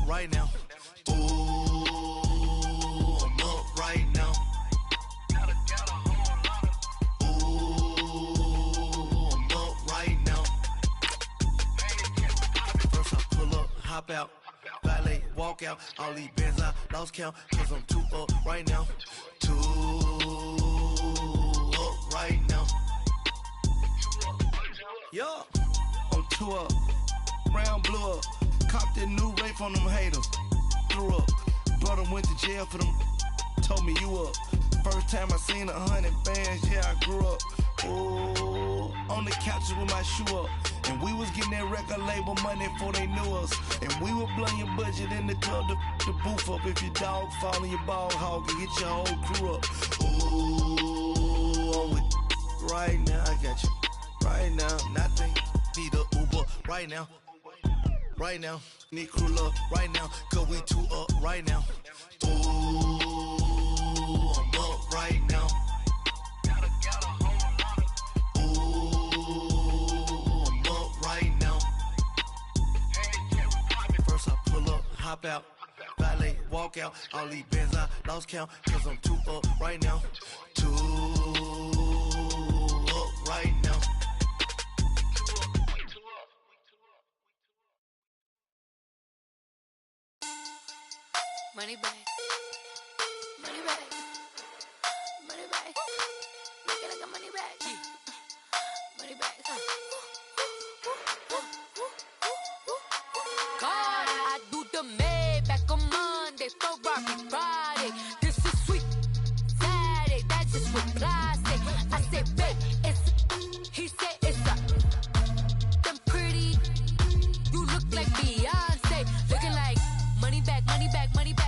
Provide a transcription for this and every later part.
right now. Ooh, I'm up right now. Ooh, I'm up right now. First I pull up, hop out, valet, walk out. All these bands I lost count, cause I'm too up right now. Too up right now. Yo, I'm too up, round blew up. Copped that new rape on them haters. Threw up. Brother went to jail for them. Told me you up. First time I seen 100 bands, yeah, I grew up. Ooh, on the couches with my shoe up. And we was getting that record label money before they knew us. And we were blowing your budget in the club to the booth up. If your dog fall in your ball hog and get your whole crew up. Ooh, I'm with right now, I got you. Right now, nothing. Need a Uber right now. Right now, need crew love right now, cause we too up right now. Ooh, I'm up right now. Ooh, I'm up right now. First I pull up, hop out, valet, walk out. All these bands I lost count, cause I'm too up right now. Too up right now. Money back, money back, money back. Make it like a money back, money back. God, I do the Maybach on Monday, Ferrari Friday. This is sweet Saturday, that's just what plastic. I say, babe, it's he said it's a them pretty. You look like Beyonce, looking like money back, money back, money back.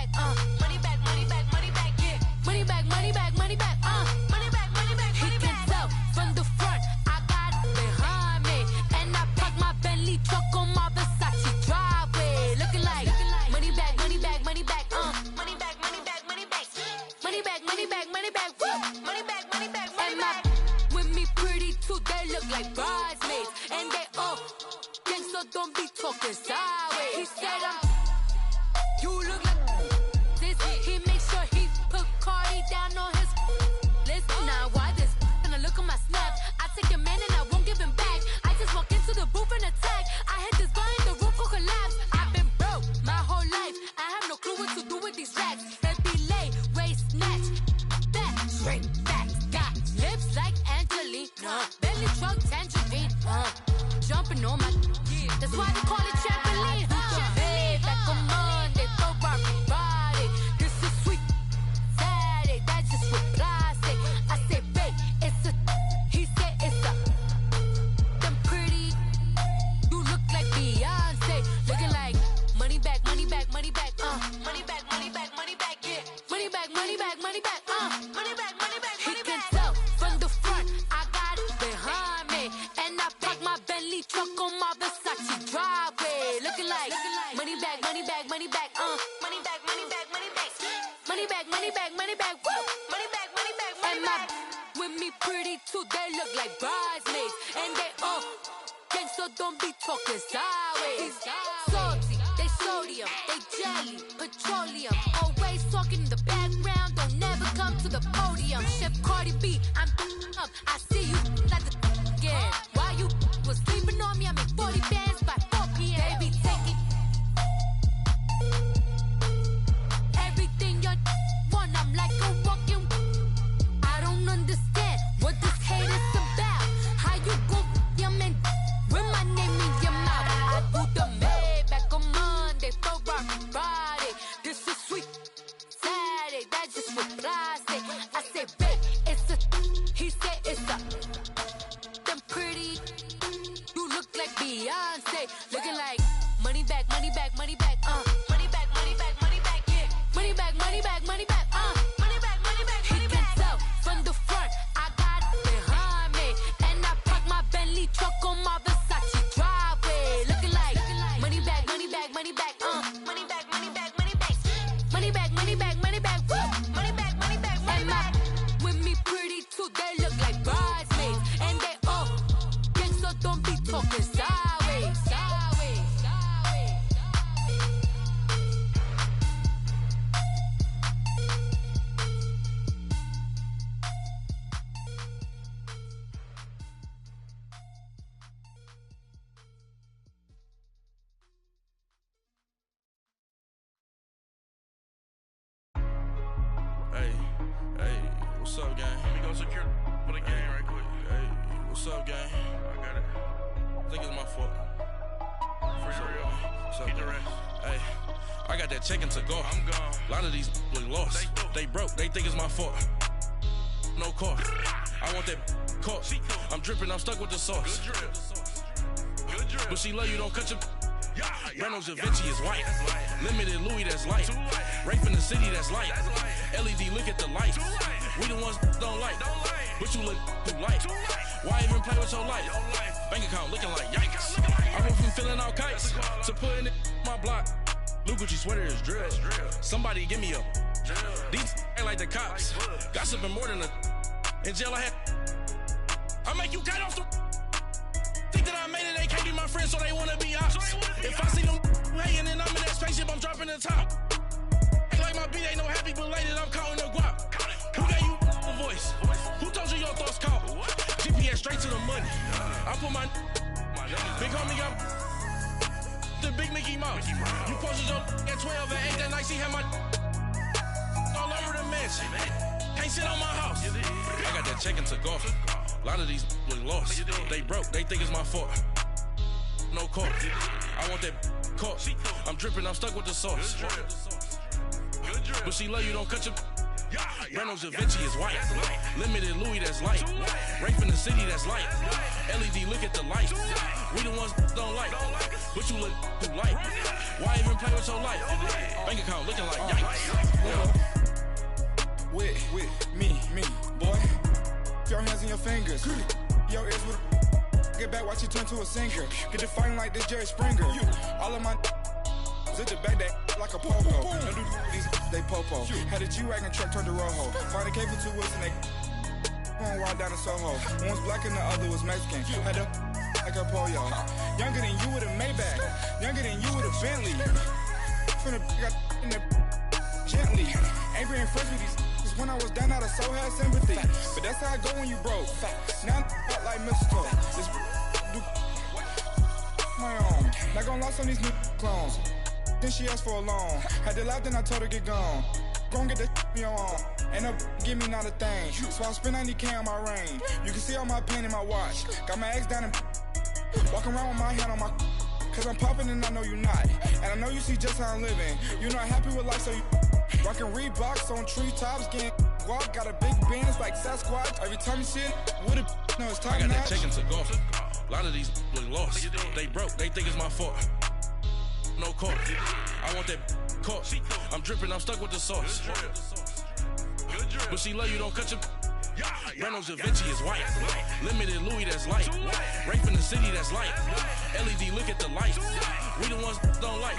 Money back, money back, money back, yeah. Money back, money back, money back, money back, money back, money back. He can tell from the front, I got it behind me. And I park my Bentley truck on my Versace driveway. Looking like money back, money back, money back, money back, money back, money back. Money back, money back, money back, woo. Money back, money back, money back. With me pretty too, they look like bridesmaids. And they all gang, so don't be talking sideways. He said you look like this. He makes sure he put Cardi down on his list. Now why this? And I look at my snap. I take a man and I won't give him back. I just walk into the booth and attack. I hit this guy in the roof will collapse. I've been broke my whole life. I have no clue what to do with these racks. That delay, waist snatch, back, straight back. Got lips like Angelina, belly truck tangerine. Jumping on my, that's why they call it trampoline. Back on Monday, Ferrari Friday. This is sweet Saturday, that's just what plastic. I say, babe, it's a, he said it's a, them pretty. You look like Beyonce, looking like money back, money back, money back, money back, money back, money back, yeah. Money back, money back, money back, money back, money back, money back. He can tell from the front, I got it behind me. And I park my Bentley truck on my Versace driveway. Looking like money back, money back, money back, money back, money back, money back. Money back, money back, money back, woo. Money back, money back, money back. With me pretty too, they look like bridesmaids. And they all gang, so don't be talking sideways. Salty, they sodium, they jelly, petroleum. Always talking in the background, don't never come to the podium. Chef Cardi B, I'm up, I see you like the again. Why you was sleeping on me? I make 40 bands by 4 p.m. They be taking everything you want. I'm like a walking. I don't understand what this hate is about. How you go your man with my name in your mouth? I do the Maybach on Monday, Ferrari Friday. This is sweet Saturday, that's just what plastic. I say, babe, it's a, he said it's a, them pretty. You look like Beyonce, looking like money back, money back, money back, money back, money back, money back, yeah. Money back, money back, money back, money back, money back, money back. He can tell from the front, I got it behind me. And I park my Bentley truck on my Versace driveway. Looking like money back, money back, money back, money back, money back, money back. Money back, money back, money back, woo. Money back, money back, money back. With me pretty too, they look like bridesmaids. And they all gang, so don't be talking sideways. gonna secure for the game right quick. Hey, what's up, gang? I got it. I think it's my fault. Free the real. What's up, keep the rest. Hey, I got that check-in to go. I'm gone. A lot of these look lost. They broke. They think it's my fault. No car. I want that caught. I'm dripping. I'm stuck with the sauce. Good drip. Good drip. But she love you. Don't cut your. Reynolds Da Vinci is white. Limited Louis, that's light. Rape in the city, that's light. LED, look at the lights. We the ones don't like. But you look too light. Why even play with your life? Bank account looking like yikes. I went from filling out kites to putting it in my block. Blue Gucci sweater is drill. Somebody give me a. These ain't like the cops. Gossiping more than a. In jail I had. I make you cut off the. Think that I made it, they can't be my friends, so they wanna be ops. If I see them hanging and I'm in that spaceship, I'm dropping the top. Ain't like my beat ain't no happy belated, I'm counting the guap. Who gave you a voice? Who told you your thoughts count? GPS straight to the money. I put my big homie got the big Mickey Mouse. You posted your at 12 and 8 that night, she had my all over the mansion. Can't sit on my house. I got that check-in to go. A lot of these look lost. They broke, they think it's my fault. No car. I want that caught. I'm dripping, I'm stuck with the sauce. But she love you, don't cut your. Reynolds Da Vinci is white. Limited Louis, that's light. Rape in the city, that's light. LED, look at the lights. We the ones don't like. But you look too light. Why even play with your life? Bank account looking like yikes. With me, boy. Your hands in your fingers. Your ears with get back, watch you turn to a singer. Get the fighting like this Jerry Springer. All of my zip the back that like a popo. Don't do these they popo. Had a G-Wagon truck turned to Rojo. Find a cable 2 wheels and they going wild down in Soho. One was black and the other was Mexican. Had a like a pollo. Younger than you with a Maybach. Younger than you with a Bentley. Finna got in the gently. Ain't being friends with these. When I was down, I so had sympathy. But that's how I go when you broke. Now I'm like mistletoe. This do my own. Not gonna lost on these new clones. Then she asked for a loan. Had to laugh, then I told her get gone. Gon' get that me on. Ain't no give me not a thing. So I spend 90K on my range. You can see all my pain in my watch. Got my ex down and walking around with my hand on my. Cause I'm popping and I know you not. And I know you see just how I'm living. You're not happy with life, so you. Rockin' Reeboks on treetops, getting walk, got a big bands like Sasquatch. Every time you see it, with it, no, it's time. I got that check-in to go. A lot of these look lost. They broke, they think it's my fault. No car. I want that caught. I'm dripping, I'm stuck with the sauce. But she love you, don't cut your. Reynolds Da Vinci is white. Limited Louis, that's light. Rape in the city, that's light. LED, look at the lights. We the ones don't like.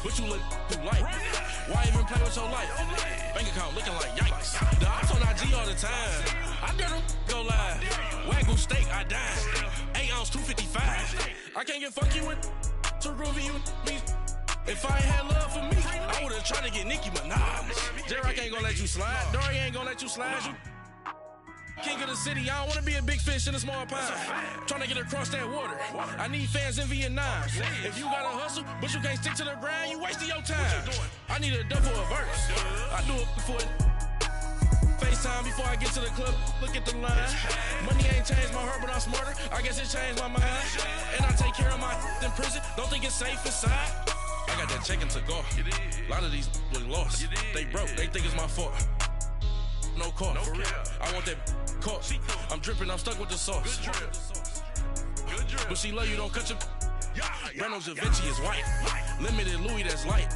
But you look too light. Why even play with your life? Bank account looking like yikes. The ops on IG all the time. I dare them go live. Wagyu steak, I dine. 8 ounce, 255. I can't get fuck you with to groovy you me. If I ain't had love for me, I would've tried to get Nicki Minaj. J-Rock ain't gonna let you slide. Dory ain't gonna let you slide. You king of the city, I don't wanna be a big fish in a small pond. Tryna get across that water. I need fans in Vietnam. If you gotta hustle, but you can't stick to the grind, you wasting your time. I need a double a verse. I do it for FaceTime before I get to the club. Look at the line. Money ain't changed my heart, but I'm smarter. I guess it changed my mind. And I take care of my in prison. Don't think it's safe inside. I got that check-in to go. A lot of these look lost. They broke, they think it's my fault. No car, for real. I want that caught. I'm dripping, I'm stuck with the sauce. But she love you, don't cut your. Reynolds Da Vinci is white. Limited Louis, that's light.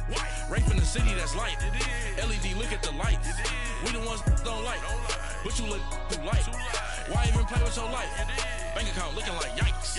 Rape in the city, that's light. LED, look at the lights. We the ones don't like. But you look too light. Why even play with your life? Bank account looking like yikes.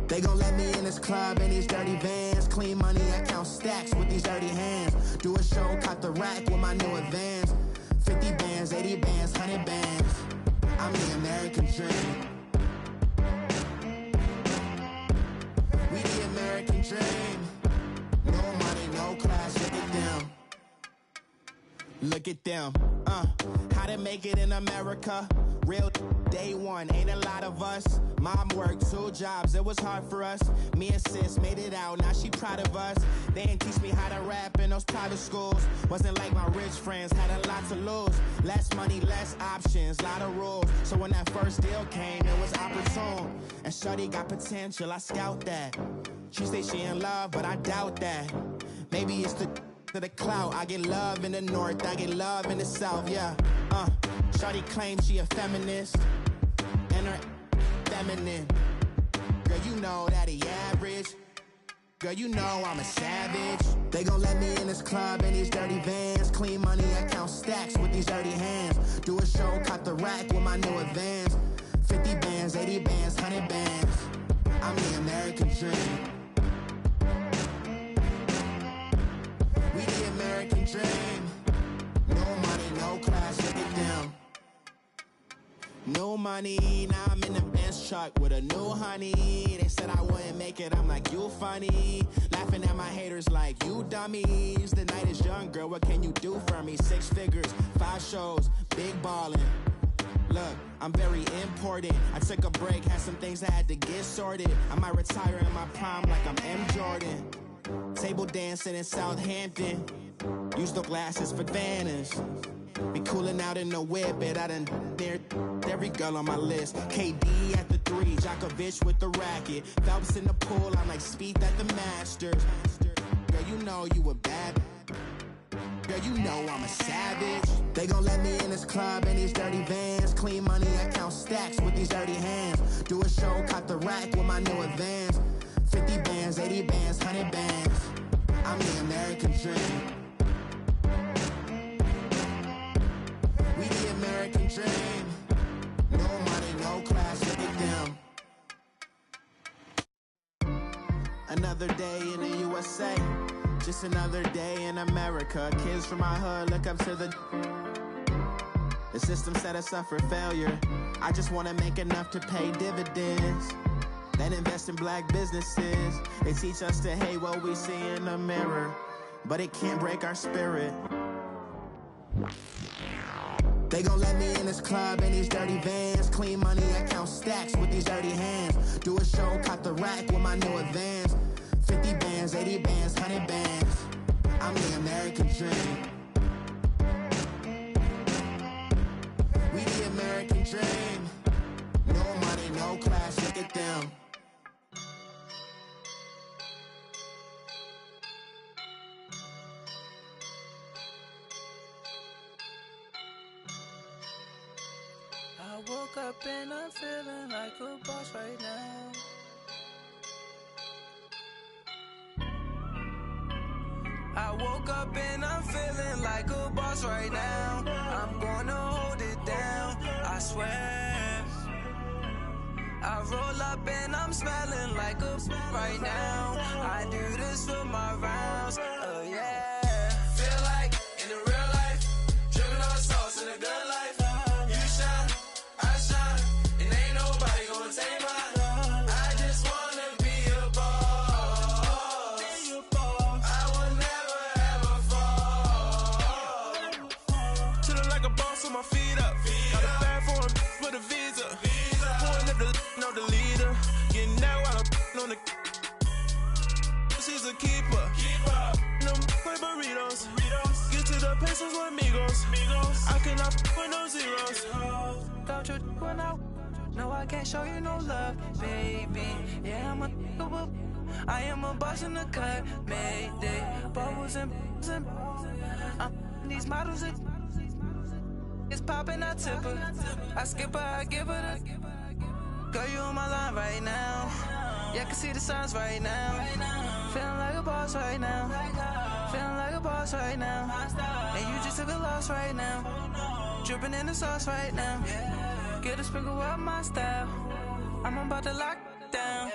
They gon' let me in this club in these dirty vans. Clean money, I count stacks with these dirty hands. Do a show, caught the rack with my new advance. 50 bands, 80 bands, 100 bands. I'm the American dream. We the American dream. No money, no class, look at them. Look at them, how to make it in America. Real day one, ain't a lot of us. Mom worked 2 jobs, it was hard for us. Me and sis made it out, now she proud of us. They didn't teach me how to rap in those private schools. Wasn't like my rich friends, had a lot to lose. Less money, less options, lot of rules. So when that first deal came, it was opportune. And shorty got potential, I scout that. She say she in love, but I doubt that. Maybe it's to the clout. I get love in the north, I get love in the south, yeah. Shawty claims she a feminist, and her feminine. Girl, you know that he average. Girl, you know I'm a savage. They gon' let me in this club in these dirty vans. Clean money, I count stacks with these dirty hands. Do a show, caught the rack with my new advance. 50 bands, 80 bands, 100 bands. I'm the American dream. We the American dream. No money, no class, look at them. No money, now I'm in the Benz truck with a new honey. They said I wouldn't make it, I'm like, you funny. Laughing at my haters like, you dummies. The night is young, girl, what can you do for me? 6 figures, 5 shows, big ballin'. Look, I'm very important. I took a break, had some things I had to get sorted. I might retire in my prime like I'm M. Jordan. Table dancing in Southampton. Use the glasses for Vannas. Be cooling out in the whip, but I done near every girl on my list. KD at the 3, Djokovic with the racket. Phelps in the pool, I'm like Spieth at the Masters. Girl, you know you a bad. Girl, you know I'm a savage. They gon' let me in this club in these dirty vans. Clean money, I count stacks with these dirty hands. Do a show, caught the rack with my new advance. 50 bands, 80 bands, 100 bands. I'm the American dream. We the American dream. No money, no class, look at them. Another day in the USA. Just another day in America. Kids from my hood look up to the system set us up for failure. I just wanna make enough to pay dividends. Then invest in black businesses. They teach us to hate what we see in the mirror, but it can't break our spirit. They gon' let me in this club in these dirty vans. Clean money, I count stacks with these dirty hands. Do a show, caught the rack with my new advance. 50 bands, 80 bands, 100 bands. I'm the American dream. We the American dream. No money, no class, look at them. I woke up and I'm feeling like a boss right now. I woke up and I'm feeling like a boss right now. I'm gonna hold it down, I swear. I roll up and I'm smelling like a right now. I do this for my rounds, oh yeah. Feel like in the real life, dripping on sauce in a good life. You shine, I shine, and ain't nobody gonna take mine. I just wanna be a boss. I will never ever fall. Chillin' like a boss with my feet up. Got a bag for him with a visa. Pulling up the know the leader. Getting that while I'm on the. She's a keeper. No play burritos. Get to the pesos with amigos. I cannot with no zeros. Got your one out. No, I can't show you no love, baby. Yeah, I am a boss in the cut. Mayday. Bubbles and I'm these models. It's popping, I tip her. I skip her, I give her the. Girl, you on my line right now. Yeah, I can see the signs right now. Feeling like a boss right now. Feeling like a boss right now. And you just took a loss right now. Dripping in the sauce right now. Get a sprinkle up my style. I'm about to lock down.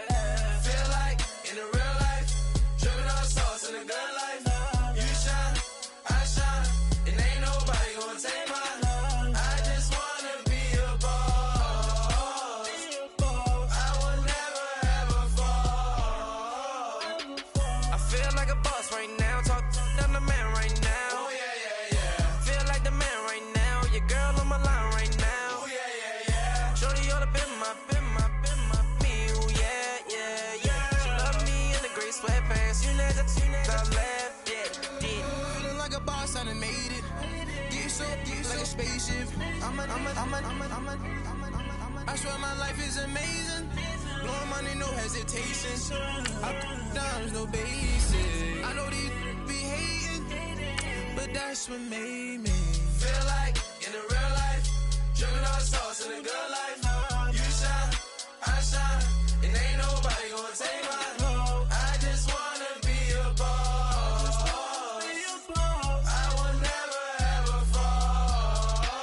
Top left, yeah. Feeling like a boss, I done made it. Get so like a spaceship. I swear my life is amazing. Blowing money, no hesitation. I put dimes, no basic. I know these be hating, but that's what made me feel like in the real life. Dripping all the sauce in the good life. You shine, I shine, and ain't nobody gonna take my home. I just wanna be a boss. I will never ever fall.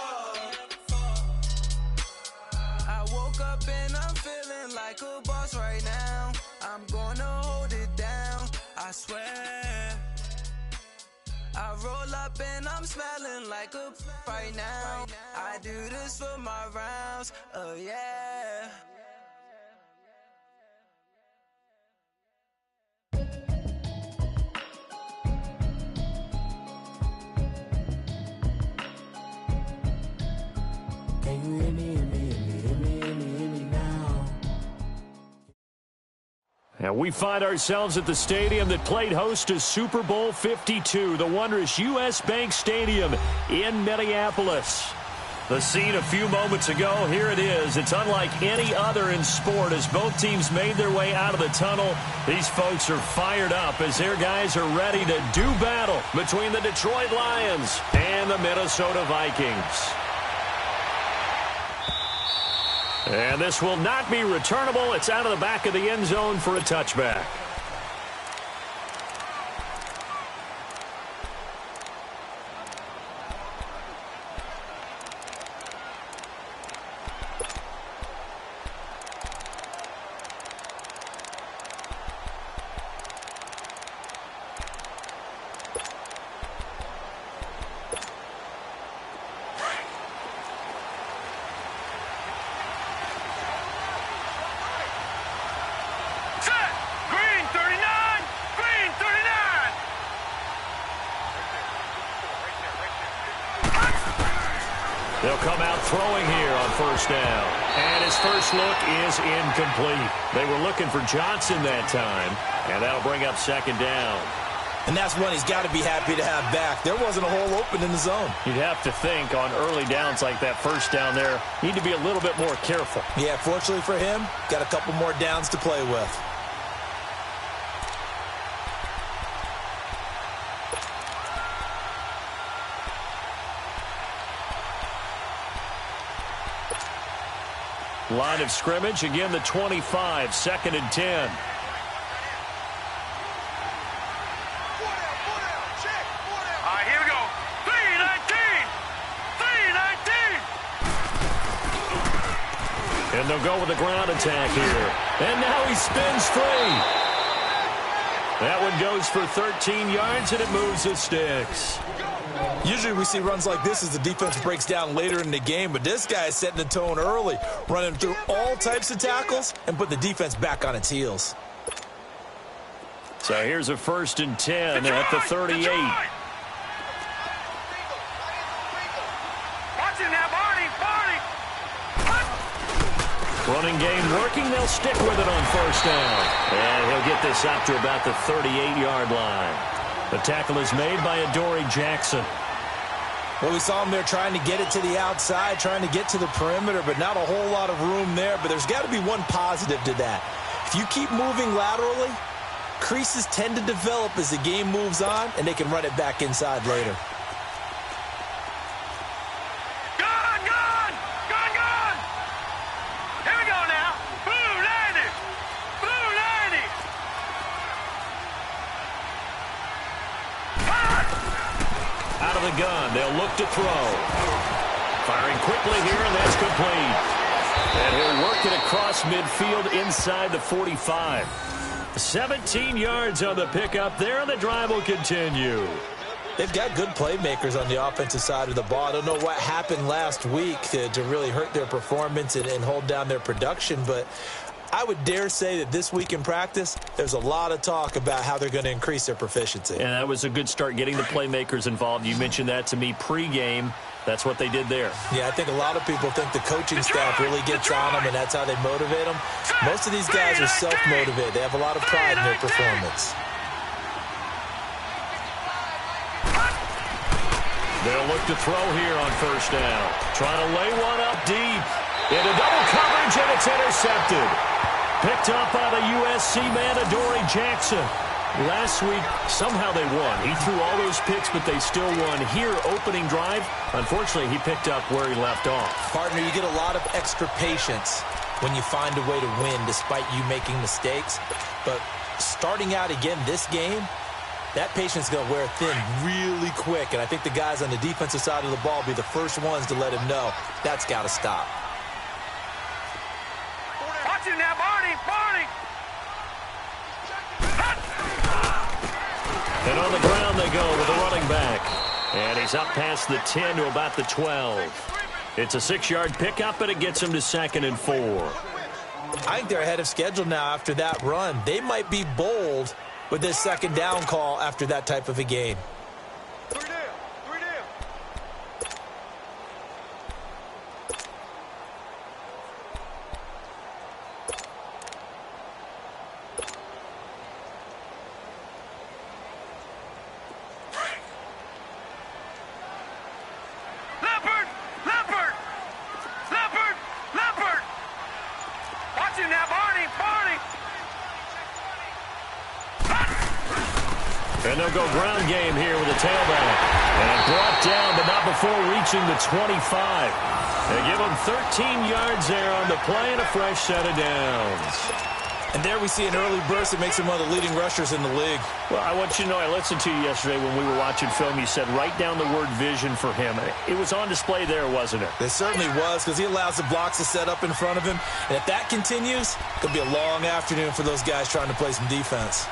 I woke up and I'm feeling like a boss right now. I'm gonna hold it down, I swear. I roll up and I'm smelling like a right now. I do this for my rounds, oh yeah. Can you hear me, hear me now? And we find ourselves at the stadium that played host to Super Bowl 52, the wondrous U.S. Bank Stadium in Minneapolis. The scene a few moments ago, here it is. It's unlike any other in sport as both teams made their way out of the tunnel. These folks are fired up as their guys are ready to do battle between the Detroit Lions and the Minnesota Vikings. And this will not be returnable. It's out of the back of the end zone for a touchback. They'll come out throwing here on first down. And his first look is incomplete. They were looking for Johnson that time, and that'll bring up second down. And that's one he's got to be happy to have back. There wasn't a hole open in the zone. You'd have to think on early downs like that first down there, need to be a little bit more careful. Yeah, fortunately for him, got a couple more downs to play with. Line of scrimmage, again the 25, second and 10. Here we go. 3-19. And they'll go with the ground attack here. And now he spins free. That one goes for 13 yards, and it moves the sticks. Usually we see runs like this as the defense breaks down later in the game, but this guy is setting the tone early, running through all types of tackles and put the defense back on its heels. So here's a 1st and 10 at the 38. Running game working. They'll stick with it on first down. And he'll get this up to about the 38-yard line. The tackle is made by Adoree Jackson. Well, we saw him there trying to get it to the outside, trying to get to the perimeter, but not a whole lot of room there. But there's got to be one positive to that. If you keep moving laterally, creases tend to develop as the game moves on, and they can run it back inside later. The gun. They'll look to throw. Firing quickly here, and that's complete. And he'll work it across midfield inside the 45. 17 yards on the pickup there, and the drive will continue. They've got good playmakers on the offensive side of the ball. I don't know what happened last week to really hurt their performance and hold down their production, but I would dare say that this week in practice, there's a lot of talk about how they're going to increase their proficiency. And that was a good start, getting the playmakers involved. You mentioned that to me pregame. That's what they did there. Yeah, I think a lot of people think the coaching staff really gets on them, and that's how they motivate them. Most of these guys are self-motivated. They have a lot of pride in their performance. They'll look to throw here on first down. Trying to lay one up deep. Into double coverage, and it's intercepted. Picked up by the USC man, Adoree Jackson. Last week, somehow they won. He threw all those picks, but they still won. Here, opening drive, unfortunately, he picked up where he left off. Partner, you get a lot of extra patience when you find a way to win despite you making mistakes. But starting out again this game, that patience is going to wear thin really quick. And I think the guys on the defensive side of the ball will be the first ones to let him know that's got to stop. Watch it now, Barney! Barney! And on the ground they go with the running back. And he's up past the 10 to about the 12. It's a 6-yard pickup, and it gets him to 2nd and 4. I think they're ahead of schedule now after that run. They might be bold with this 2nd down call after that type of a game. And they'll go ground game here with a tailback. And brought down, but not before reaching the 25. They give him 13 yards there on the play and a fresh set of downs. And there we see an early burst that makes him one of the leading rushers in the league. Well, I want you to know, I listened to you yesterday when we were watching film. You said write down the word vision for him. It was on display there, wasn't it? It certainly was, because he allows the blocks to set up in front of him. And if that continues, it could be a long afternoon for those guys trying to play some defense.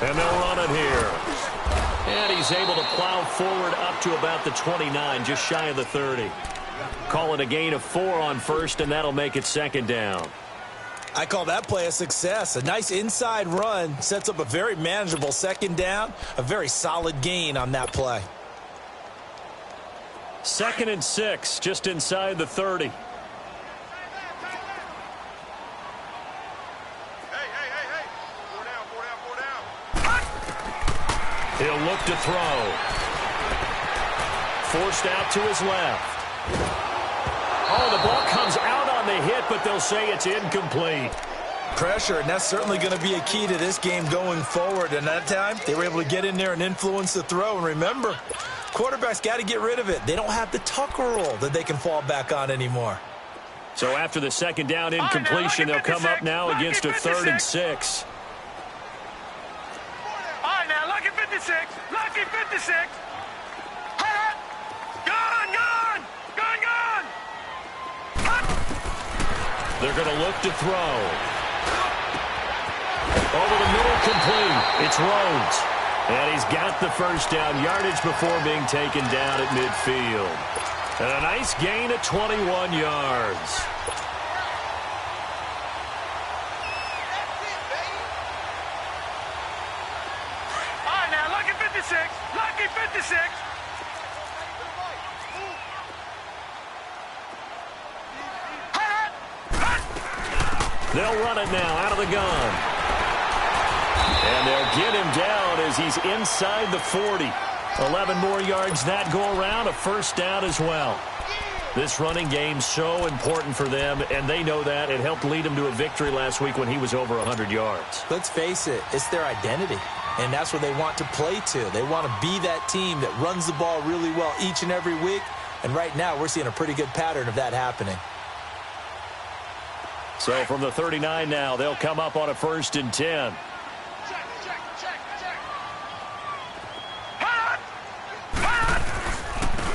And they'll run it here. And he's able to plow forward up to about the 29, just shy of the 30. Call it a gain of 4 on first, and that'll make it 2nd down. I call that play a success. A nice inside run sets up a very manageable 2nd down, a very solid gain on that play. 2nd and 6, just inside the 30. He'll look to throw. Forced out to his left. Oh, the ball comes out on the hit, but they'll say it's incomplete. Pressure, and that's certainly going to be a key to this game going forward. And that time, they were able to get in there and influence the throw. And remember, quarterbacks got to get rid of it. They don't have the Tucker rule that they can fall back on anymore. So after the 2nd down incompletion, they'll come up now against a 3rd and 6. Lucky 56. Gone. They're going to look to throw. Over the middle, complete. It's Rhodes. And he's got the first down yardage before being taken down at midfield. And a nice gain of 21 yards. Lucky 56. They'll run it now out of the gun. And they'll get him down as he's inside the 40. 11 more yards that go around, a first down as well. This running game so important for them, and they know that. It helped lead them to a victory last week when he was over 100 yards. Let's face it, it's their identity. And that's what they want to play to. They want to be that team that runs the ball really well each and every week. And right now, we're seeing a pretty good pattern of that happening. So from the 39 now, they'll come up on a 1st and 10.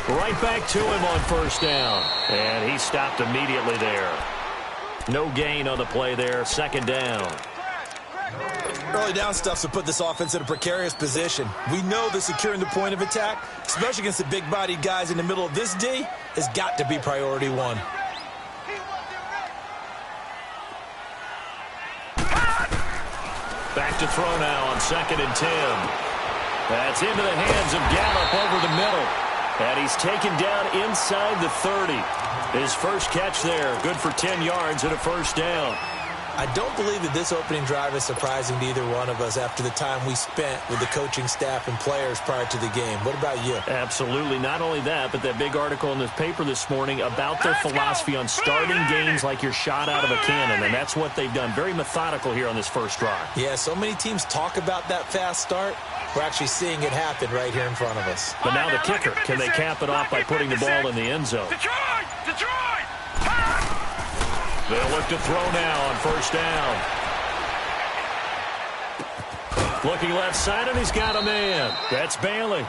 Right back to him on first down. And he stopped immediately there. No gain on the play there. 2nd down. Early down stuff to put this offense in a precarious position. We know that securing the point of attack, especially against the big-bodied guys in the middle of this D, has got to be priority 1. Back to throw now on 2nd and 10. That's into the hands of Gallup over the middle. And he's taken down inside the 30. His first catch there, good for 10 yards and a first down. I don't believe that this opening drive is surprising to either one of us after the time we spent with the coaching staff and players prior to the game. What about you? Absolutely. Not only that, but that big article in the paper this morning about their philosophy on starting games like you're shot out of a cannon, and that's what they've done. Very methodical here on this first drive. Yeah, so many teams talk about that fast start. We're actually seeing it happen right here in front of us. But now the kicker. Can they cap it off by putting the ball in the end zone? Detroit! They'll look to throw now on first down. Looking left side, and he's got a man. That's Bailey.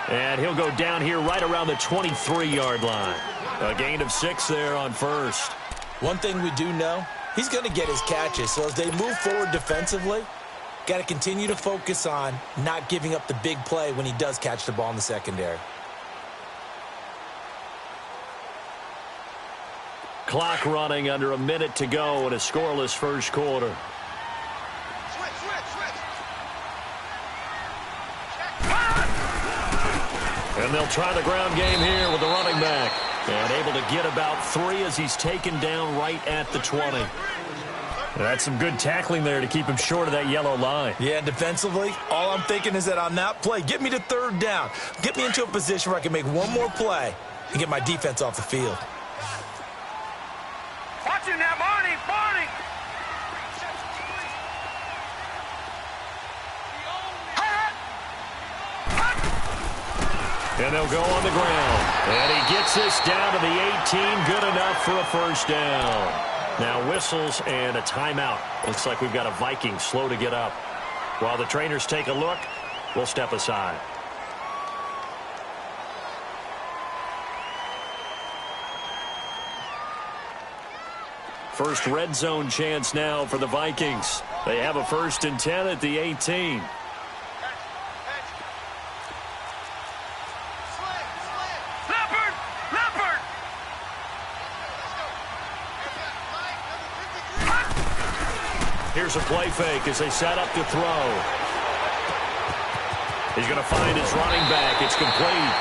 And he'll go down here right around the 23-yard line. A gain of 6 there on first. One thing we do know, he's going to get his catches. So as they move forward defensively, got to continue to focus on not giving up the big play when he does catch the ball in the secondary. Clock running, under a minute to go in a scoreless first quarter. And they'll try the ground game here with the running back. And able to get about 3 as he's taken down right at the 20. That's some good tackling there to keep him short of that yellow line. Yeah, defensively, all I'm thinking is that on that play, get me to third down. Get me into a position where I can make one more play and get my defense off the field. Watch him now, Barney! And they'll go on the ground. And he gets this down to the 18. Good enough for a first down. Now whistles and a timeout. Looks like we've got a Viking slow to get up. While the trainers take a look, we'll step aside. First red zone chance now for the Vikings. They have a 1st and 10 at the 18. Leopard! Here's a play fake as they set up to throw. He's going to find his running back. It's complete.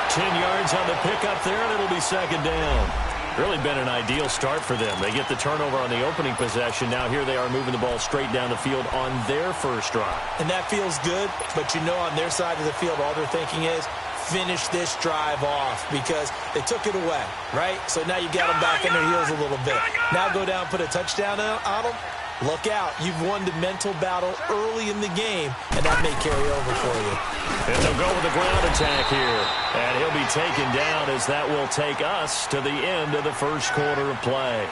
10 yards on the pickup there, and it'll be second down. Really been an ideal start for them. They get the turnover on the opening possession. Now here they are moving the ball straight down the field on their first drive. And that feels good, but you know on their side of the field, all they're thinking is finish this drive off because they took it away, right? So now you got them back on their heels a little bit. Now go down, put a touchdown on them. Look out. You've won the mental battle early in the game, and that may carry over for you. And they'll go with the ground attack here. And he'll be taken down as that will take us to the end of the first quarter of play.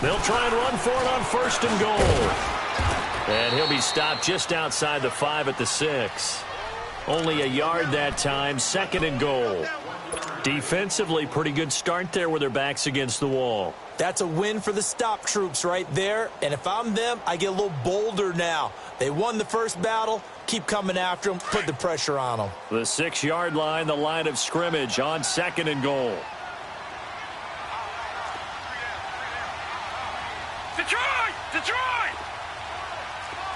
They'll try and run for it on 1st and goal. And he'll be stopped just outside the 5 at the 6. Only a yard that time, 2nd and goal. Defensively, pretty good start there with their backs against the wall. That's a win for the stop troops right there. And if I'm them, I get a little bolder now. They won the first battle. Keep coming after them. Put the pressure on them. The 6-yard line, the line of scrimmage on 2nd and goal. Detroit!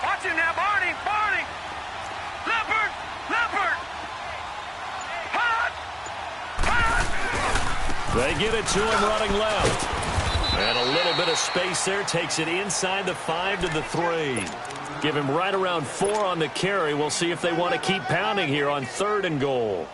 Watch him now, Barney! Leopard! Hot! They get it to him running left. And a little bit of space there takes it inside the 5 to the 3. Give him right around 4 on the carry. We'll see if they want to keep pounding here on 3rd and goal.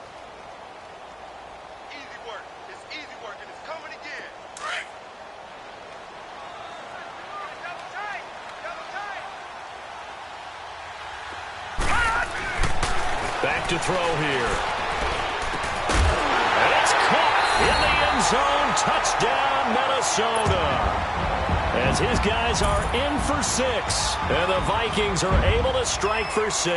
Back to throw here. And it's caught in the end zone. Touchdown, Minnesota. As as his guys are in for 6. And the Vikings are able to strike for 6.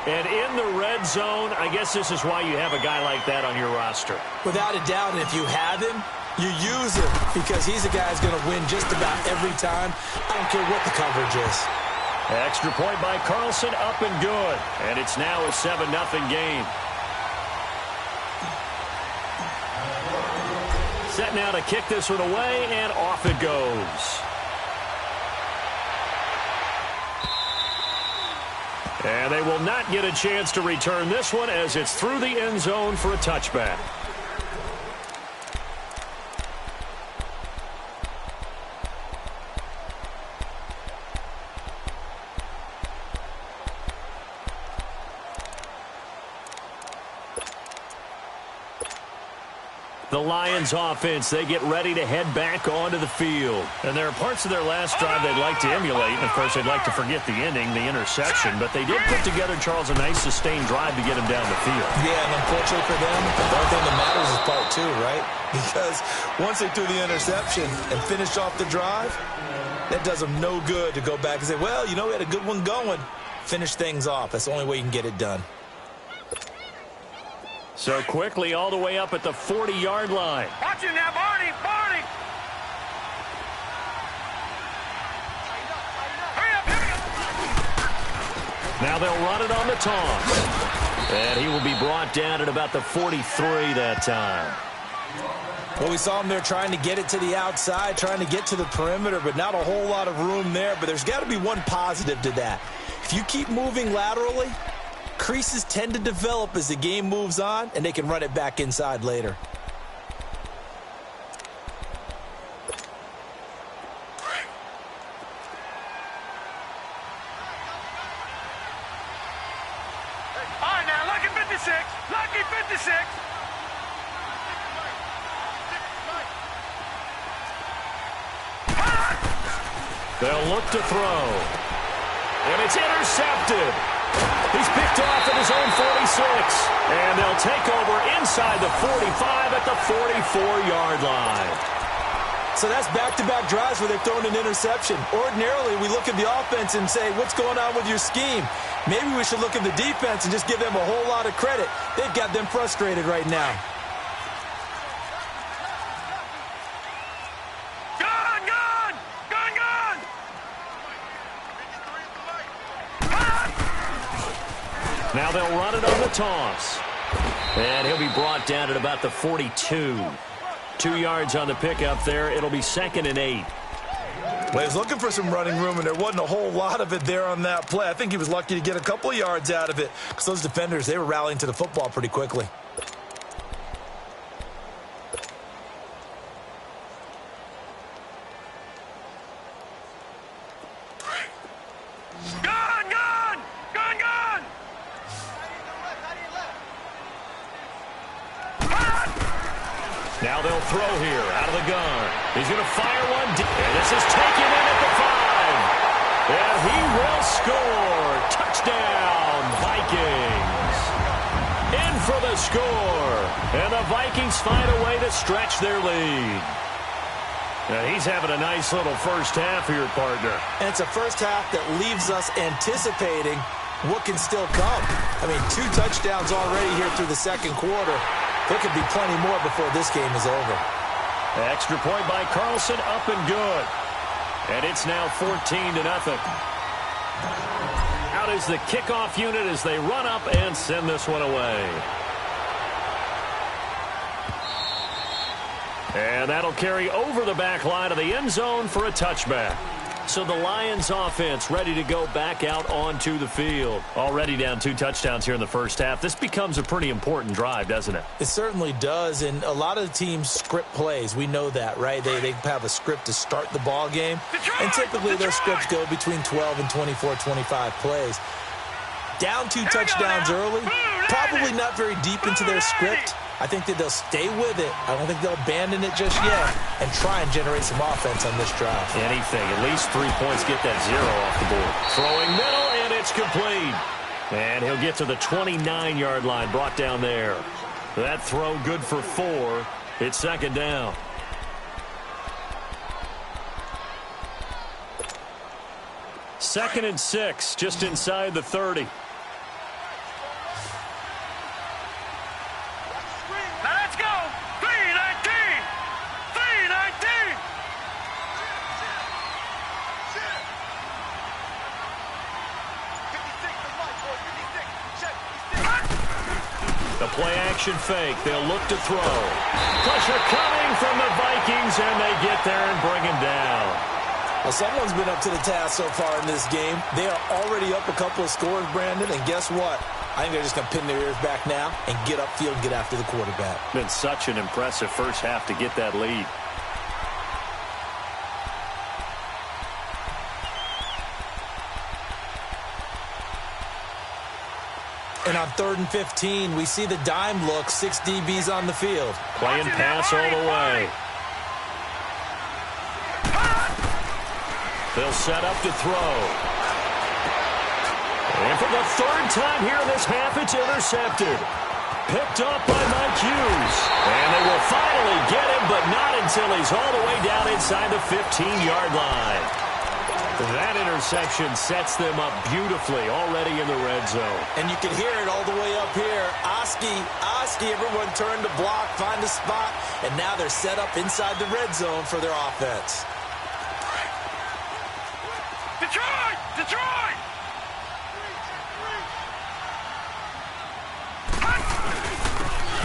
And in the red zone, I guess this is why you have a guy like that on your roster. Without a doubt, and if you have him, you use him because he's a guy who's going to win just about every time. I don't care what the coverage is. Extra point by Carlson, up and good. And it's now a 7-0 game. Set now to kick this one away, and off it goes. And they will not get a chance to return this one as it's through the end zone for a touchback. The Lions offense, they get ready to head back onto the field. And there are parts of their last drive they'd like to emulate. And, of course, they'd like to forget the ending, the interception. But they did put together, Charles, a nice sustained drive to get him down the field. Yeah, and unfortunately for them, the only thing that matters is part 2, right? Because once they threw the interception and finished off the drive, that does them no good to go back and say, well, you know, we had a good one going. Finish things off. That's the only way you can get it done. So quickly all the way up at the 40-yard line. Watch it now, Barney! Barney! Hurry up, hurry up! Now they'll run it on the toss. And he will be brought down at about the 43 that time. Well, we saw him there trying to get it to the outside, trying to get to the perimeter, but not a whole lot of room there. But there's got to be one positive to that. If you keep moving laterally, creases tend to develop as the game moves on, and they can run it back inside later. All right, now, lucky 56. Lucky 56. They'll look to throw. And it's intercepted. He's picked off at his own 46. And they'll take over inside the 45 at the 44-yard line. So that's back-to-back drives where they've thrown an interception. Ordinarily, we look at the offense and say, what's going on with your scheme? Maybe we should look at the defense and just give them a whole lot of credit. They've got them frustrated right now. Now they'll run it on the toss. And he'll be brought down at about the 42. 2 yards on the pickup there. It'll be 2nd and 8. Well, he was looking for some running room, and there wasn't a whole lot of it there on that play. I think he was lucky to get a couple of yards out of it because those defenders, they were rallying to the football pretty quickly. Now they'll throw here out of the gun. He's going to fire one deep. And this is taken in at the 5. And he will score. Touchdown, Vikings. In for the score. And the Vikings find a way to stretch their lead. Now he's having a nice little first half here, partner. And it's a first half that leaves us anticipating what can still come. I mean, 2 touchdowns already here through the second quarter. There could be plenty more before this game is over. Extra point by Carlson, up and good. And it's now 14-0. Out is the kickoff unit as they run up and send this one away. And that'll carry over the back line of the end zone for a touchback. So the Lions offense ready to go back out onto the field. Already down 2 touchdowns here in the first half. This becomes a pretty important drive, doesn't it? It certainly does, and a lot of the teams script plays. We know that, right? They have a script to start the ball game, and typically those scripts go between 12 and 24, 25 plays. Down 2 touchdowns early, probably not very deep into their script. I think that they'll stay with it. I don't think they'll abandon it just yet and try and generate some offense on this drive. Anything. At least 3 points. Get that 0 off the board. Throwing middle, and it's complete. And he'll get to the 29-yard line, brought down there. That throw good for 4. It's 2nd down. 2nd and 6, just inside the 30. Now let's go. 319. 319. The play-action fake. They'll look to throw. Pressure coming from the Vikings, and they get there and bring him down. Well, someone's been up to the task so far in this game. They are already up a couple of scores, Brandon, and guess what? I think they're just going to pin their ears back now and get upfield and get after the quarterback. Been such an impressive first half to get that lead. And on 3rd and 15, we see the dime look, 6 DBs on the field. Playing pass all the way. They'll set up to throw. And for the 3rd time here in this half, it's intercepted. Picked up by Mike Hughes. And they will finally get him, but not until he's all the way down inside the 15-yard line. That interception sets them up beautifully already in the red zone. And you can hear it all the way up here. Oski, everyone turned to block, find a spot, and now they're set up inside the red zone for their offense. Detroit! Detroit!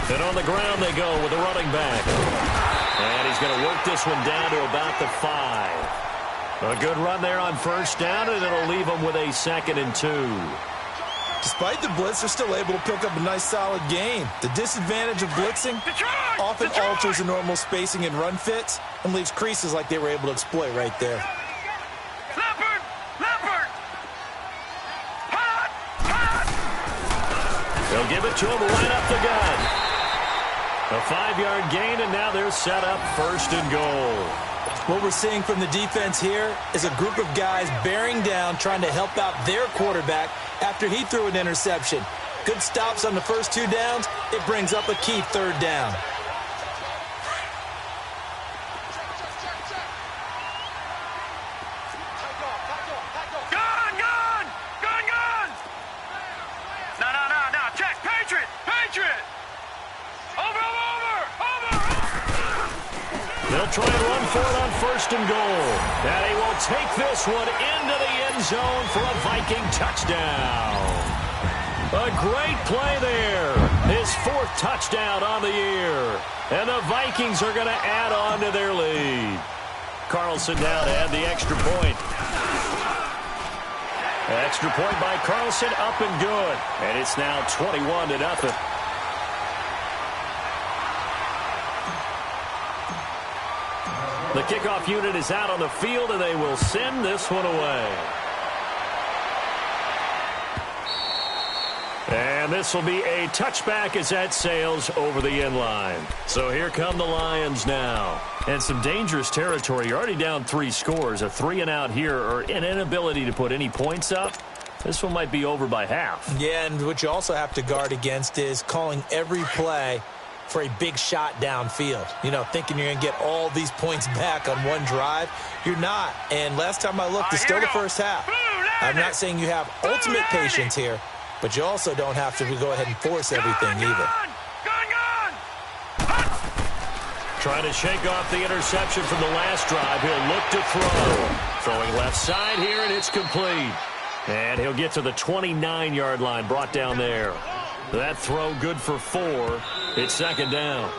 And on the ground they go with the running back. And he's going to work this one down to about the 5. A good run there on 1st down, and it'll leave them with a 2nd and 2. Despite the blitz, they're still able to pick up a nice, solid gain. The disadvantage of blitzing often alters the normal spacing and run fits and leaves creases like they were able to exploit right there. Leopard! Leopard! They'll give it to him right up the gun. A 5-yard gain, and now they're set up 1st and goal. What we're seeing from the defense here is a group of guys bearing down, trying to help out their quarterback after he threw an interception. Good stops on the first 2 downs. It brings up a key 3rd down. Gun! Gun! Gun! Gun! No. Check. Patriot! Patriot! Over! They'll try and run for it on 1st and goal. And he will take this one into the end zone for a Viking touchdown. A great play there. His 4th touchdown on the year. And the Vikings are going to add on to their lead. Carlson down to add the extra point. Extra point by Carlson, up and good. And it's now 21-0. The kickoff unit is out on the field, and they will send this one away. And this will be a touchback as that sails over the end line. So here come the Lions now. And some dangerous territory. You're already down 3 scores. A 3-and-out here, or an inability to put any points up. This one might be over by half. Yeah, and what you also have to guard against is calling every play for a big shot downfield. You know, thinking you're going to get all these points back on one drive. You're not. And last time I looked, it's still the first half. I'm not saying you have ultimate patience here, but you also don't have to go ahead and force everything either. Trying to shake off the interception from the last drive. He'll look to throw. Throwing left side here, and it's complete. And he'll get to the 29-yard line, brought down there. That throw good for 4. It's 2nd down.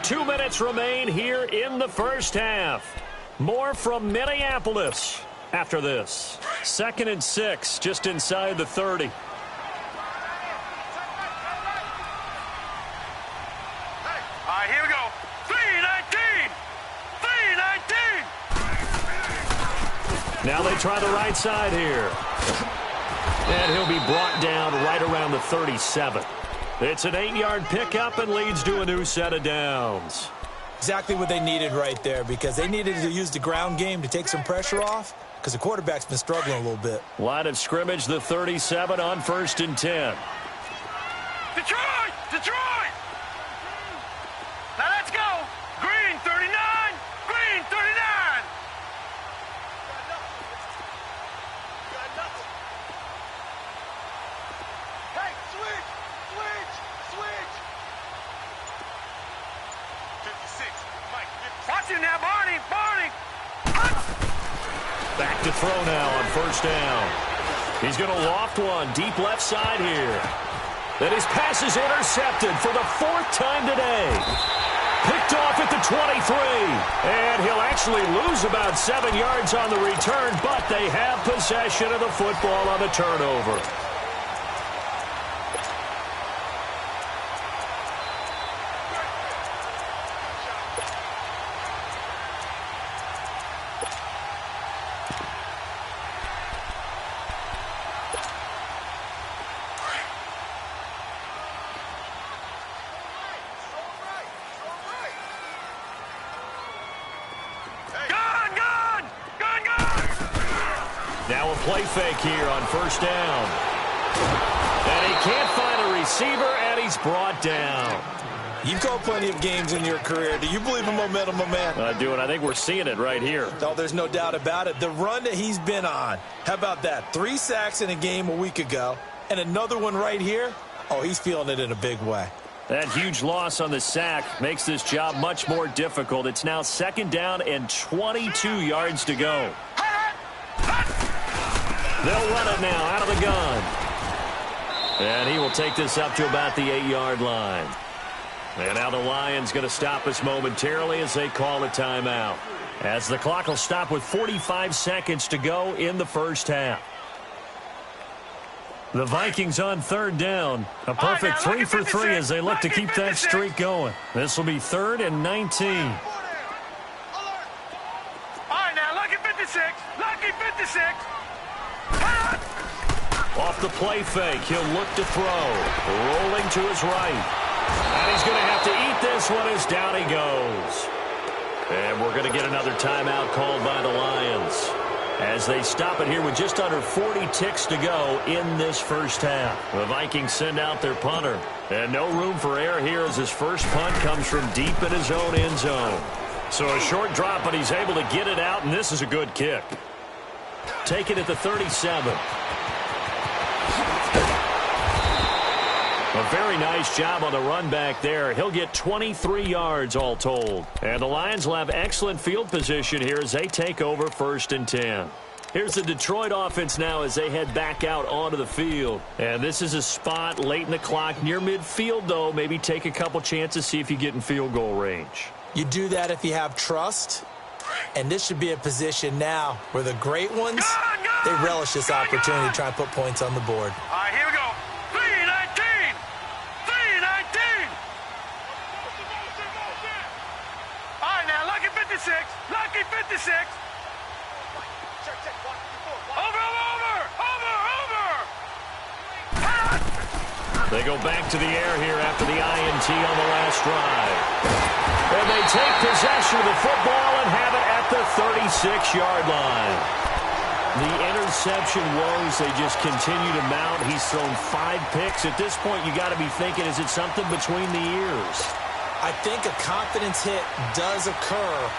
Two minutes remain here in the first half. More from Minneapolis after this. 2nd and 6, just inside the 30. All right, here we go. 319. 319. Now they try the right side here. And he'll be brought down right around the 37. It's an 8-yard pickup and leads to a new set of downs. Exactly what they needed right there, because they needed to use the ground game to take some pressure off, because the quarterback's been struggling a little bit. Line of scrimmage, the 37 on 1st and 10. Detroit! Detroit! Now let's go! Green 39! Green Watch him now, Barney. Back to throw now on first down. He's going to loft one deep left side here. Then his pass is intercepted for the 4th time today. Picked off at the 23. And he'll actually lose about 7 yards on the return, but they have possession of the football on the turnover. Now a play fake here on first down. And he can't find a receiver, and he's brought down. You've called plenty of games in your career. Do you believe in momentum, my man? I do, and I think we're seeing it right here. Oh, there's no doubt about it. The run that he's been on. How about that? 3 sacks in a game a week ago, and another one right here. Oh, he's feeling it in a big way. That huge loss on the sack makes this job much more difficult. It's now 2nd down and 22 yards to go. They'll run it now out of the gun. And he will take this up to about the 8-yard line. And now the Lions going to stop us momentarily as they call a timeout. As the clock will stop with 45 seconds to go in the first half. The Vikings on 3rd down. A perfect 3 for 3 as they look to keep that streak going. This will be 3rd and 19. All right, now, lucky 56. Lucky 56. Off the play fake, he'll look to throw. Rolling to his right. And he's going to have to eat this one as down he goes. And we're going to get another timeout called by the Lions as they stop it here with just under 40 ticks to go in this first half. The Vikings send out their punter. And no room for error here as his first punt comes from deep in his own end zone. So a short drop, but he's able to get it out, and this is a good kick. Take it at the 37. A very nice job on the run back there. He'll get 23 yards all told. And the Lions will have excellent field position here as they take over 1st and 10. Here's the Detroit offense now as they head back out onto the field. And this is a spot late in the clock near midfield, though. Maybe take a couple chances, see if you get in field goal range. You do that if you have trust. And this should be a position now where the great ones, they relish this opportunity to try and put points on the board. All right, here we go. 3-19. 3-19. All right, now, lucky 56. Lucky 56. Over. They go back to the air here after the INT on the last drive. And they take possession of the football and have it at the 36-yard line. The interception woes, they just continue to mount. He's thrown 5 picks. At this point, you got to be thinking, is it something between the ears? I think a confidence hit does occur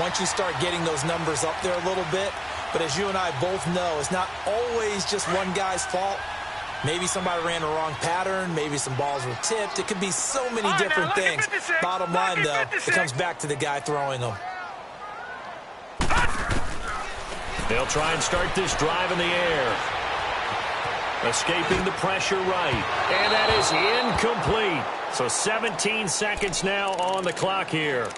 once you start getting those numbers up there a little bit. But as you and I both know, it's not always just one guy's fault. Maybe somebody ran the wrong pattern. Maybe some balls were tipped. It could be so many different things. Bottom line, though, it comes back to the guy throwing them. They'll try and start this drive in the air. Escaping the pressure right. And that is incomplete. So 17 seconds now on the clock here.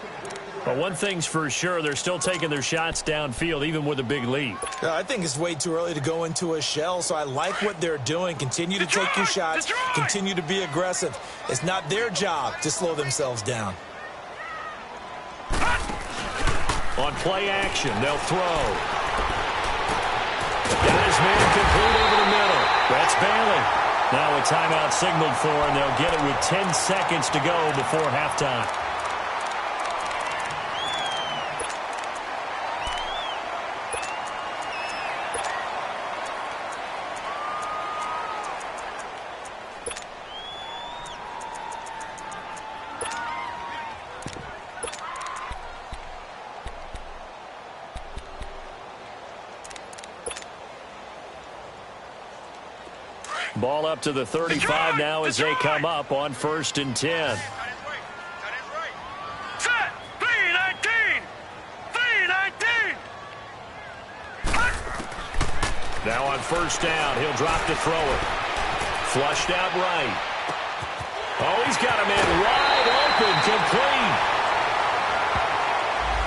But one thing's for sure, they're still taking their shots downfield, even with a big lead. I think it's way too early to go into a shell, so I like what they're doing. Continue to take your shots. Continue to be aggressive. It's not their job to slow themselves down. On play action, they'll throw. Got his man complete over the middle. That's Bailey. Now a timeout signaled for, and they'll get it with 10 seconds to go before halftime. Ball up to the 35 now as they come up on 1st and 10. Set. Now on first down, he'll drop to throw it. Flushed out right. Oh, he's got a man wide open, complete.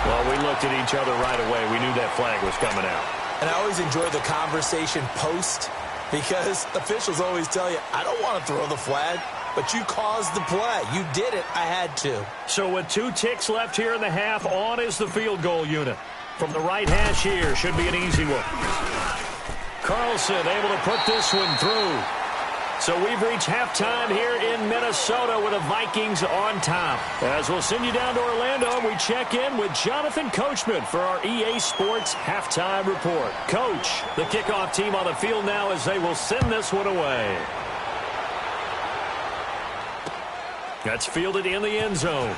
Well, we looked at each other right away. We knew that flag was coming out. And I always enjoy the conversation post because officials always tell you, I don't want to throw the flag, but you caused the play. You did it. I had to. So with 2 ticks left here in the half, on is the field goal unit. From the right hash here, should be an easy one. Carlson able to put this one through. So we've reached halftime here in Minnesota with the Vikings on top. As we'll send you down to Orlando, we check in with Jonathan Coachman for our EA Sports Halftime Report. Coach, the kickoff team on the field now as they will send this one away. That's fielded in the end zone.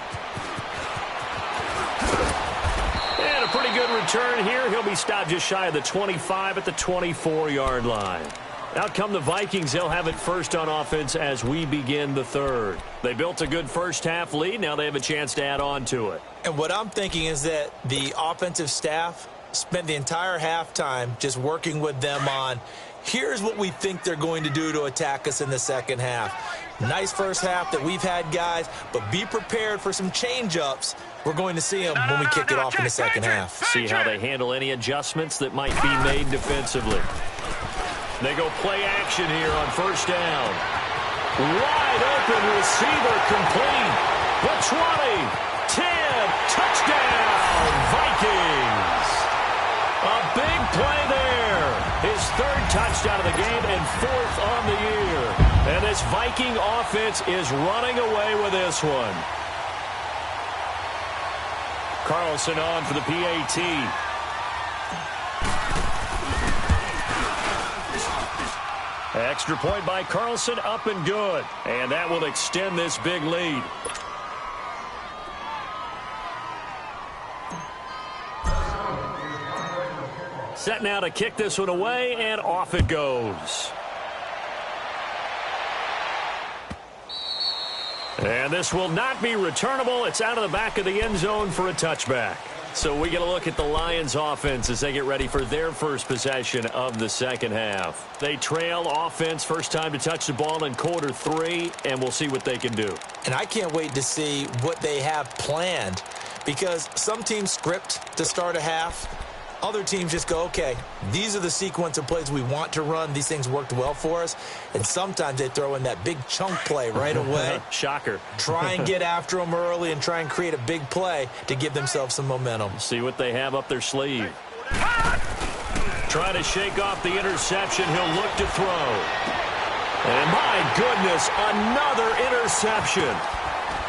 And a pretty good return here. He'll be stopped just shy of the 25 at the 24-yard line. Out come the Vikings. They'll have it first on offense as we begin the third. They built a good first-half lead. Now they have a chance to add on to it. And what I'm thinking is that the offensive staff spent the entire halftime just working with them on, here's what we think they're going to do to attack us in the second half. Nice first half that we've had, guys, but be prepared for some change-ups. We're going to see them when we kick it off in the second half. See how they handle any adjustments that might be made defensively. They go play action here on first down. Wide open receiver complete. The 20, 10, touchdown, Vikings. A big play there. His 3rd touchdown of the game and 4th on the year. And this Viking offense is running away with this one. Carlson on for the PAT. Extra point by Carlson, up and good. And that will extend this big lead. Set now to kick this one away, and off it goes. And this will not be returnable. It's out of the back of the end zone for a touchback. So we get a look at the Lions offense as they get ready for their first possession of the second half. They trail offense, first time to touch the ball in quarter 3, and we'll see what they can do. And I can't wait to see what they have planned because some teams script to start a half. Other teams just go, okay, these are the sequence of plays we want to run. These things worked well for us. And sometimes they throw in that big chunk play right away. Shocker. Try and get after them early and try and create a big play to give themselves some momentum. See what they have up their sleeve. Try to shake off the interception. He'll look to throw. And my goodness, another interception.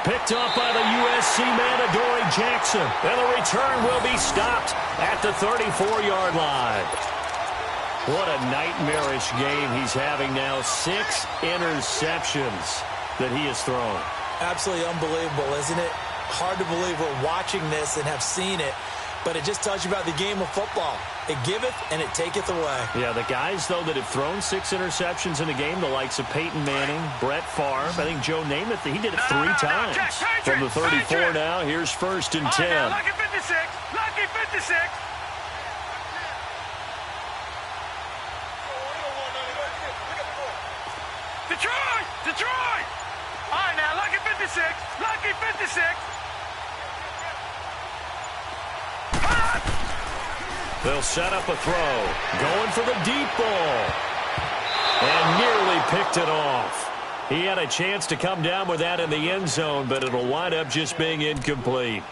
Picked off by the USC man, Adoree Jackson. And the return will be stopped at the 34-yard line. What a nightmarish game he's having now. 6 interceptions that he has thrown. Absolutely unbelievable, isn't it? Hard to believe we're watching this and have seen it. But it just tells you about the game of football. It giveth and it taketh away. Yeah, the guys, though, that have thrown 6 interceptions in a game, the likes of Peyton Manning, Brett Favre, I think Joe Namath, he did it 3 times. From the 34 now, here's first and 10. Lucky 56. Lucky 56. Detroit! Detroit! All right, now, lucky 56. Lucky 56. They'll set up a throw. Going for the deep ball. And nearly picked it off. He had a chance to come down with that in the end zone, but it'll wind up just being incomplete.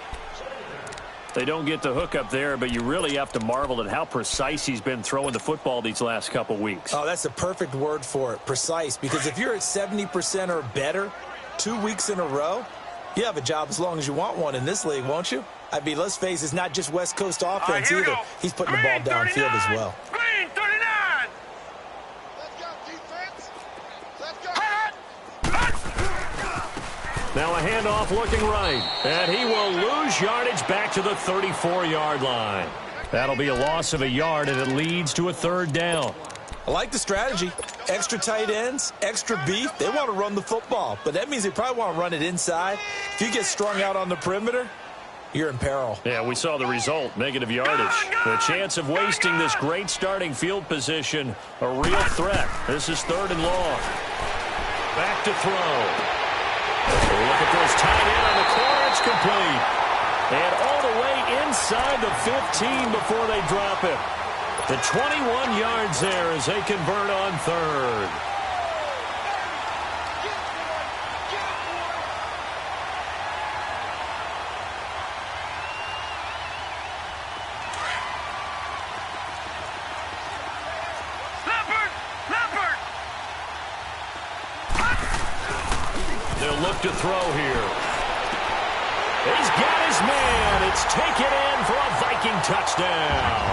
They don't get the hook up there, but you really have to marvel at how precise he's been throwing the football these last couple weeks. Oh, that's a perfect word for it, precise, because if you're at 70% or better 2 weeks in a row, you have a job as long as you want one in this league, won't you? I mean, let's face it, it's not just West Coast offense either. He's putting the ball downfield as well. Green 39. Let's go, defense. Let's go. Now a handoff looking right. And he will lose yardage back to the 34-yard line. That'll be a loss of a yard, and it leads to a 3rd down. I like the strategy. Extra tight ends, extra beef. They want to run the football, but that means they probably want to run it inside. If you get strung out on the perimeter, you're in peril. Yeah, we saw the result, negative yardage. The chance of wasting this great starting field position, a real threat. This is 3rd and long. Back to throw. Look at this tight end on the corner. It's complete. And all the way inside the 15 before they drop it. The 21 yards there as they convert on 3rd. They'll look to throw here. He's got his man. It's taken in for a Viking touchdown.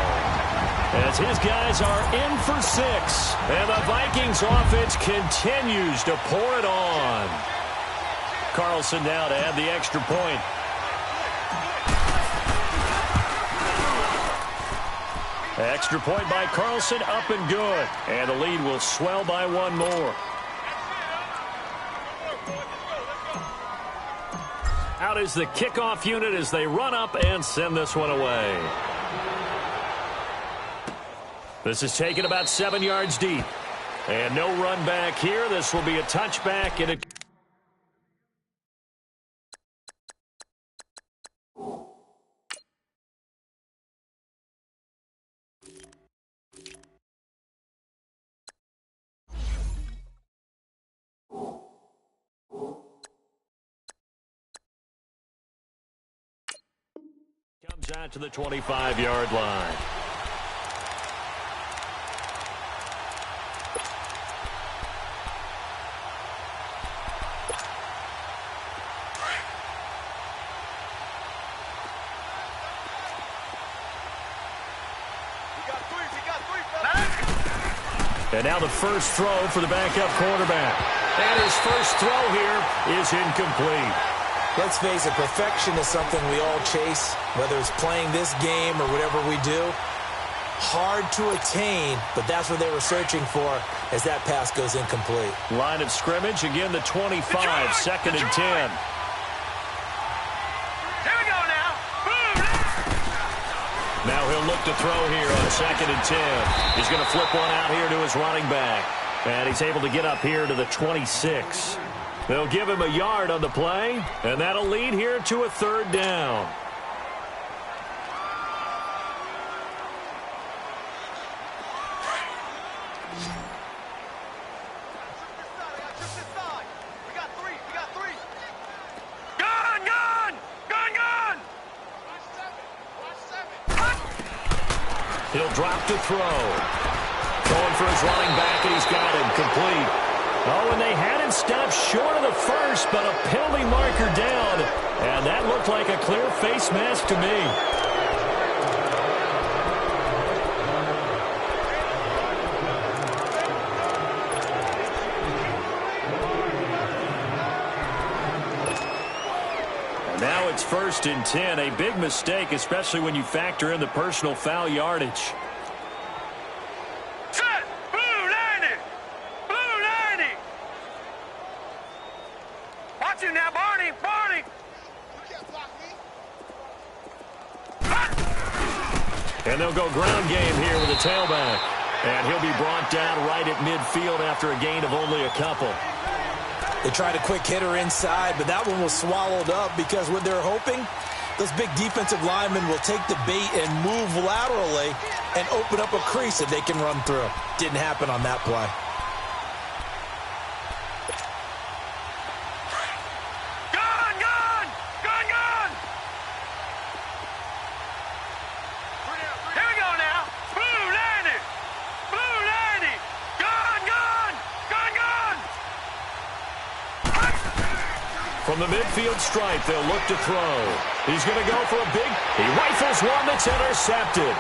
As his guys are in for 6. And the Vikings offense continues to pour it on. Carlson now to add the extra point. Extra point by Carlson, up and good. And the lead will swell by 1 more. Out is the kickoff unit as they run up and send this one away. This is taken about 7 yards deep. And no run back here. This will be a touchback, and it comes out to the 25-yard line. And now the first throw for the backup quarterback. And his first throw here is incomplete. Let's face it, perfection is something we all chase, whether it's playing this game or whatever we do. Hard to attain, but that's what they were searching for as that pass goes incomplete. Line of scrimmage, again the 25, 2nd and 10. Here we go now. Now he'll look to throw here on 2nd and 10. He's going to flip one out here to his running back. And he's able to get up here to the 26. They'll give him a yard on the play, and that'll lead here to a 3rd down. He'll drop to throw. Going for his running back, and he's got him complete. Oh, and they had him stopped short of the first, but a penalty marker down. And that looked like a clear face mask to me. Now it's 1st and 10, a big mistake, especially when you factor in the personal foul yardage. Set! Blue 90! Blue 90! Watch him now, Barney! Barney! And they'll go ground game here with a tailback. And he'll be brought down right at midfield after a gain of only a couple. They tried a quick hitter inside, but that one was swallowed up because what they're hoping, those big defensive linemen will take the bait and move laterally and open up a crease that they can run through. Didn't happen on that play. Gun! Gun! Gun! Gun! Here we go now. Blue 90! Blue 90! Gun! Gun! Gun! Gun! From the midfield stripe, they'll look to throw. He's going to go for a big... He rifles one that's intercepted.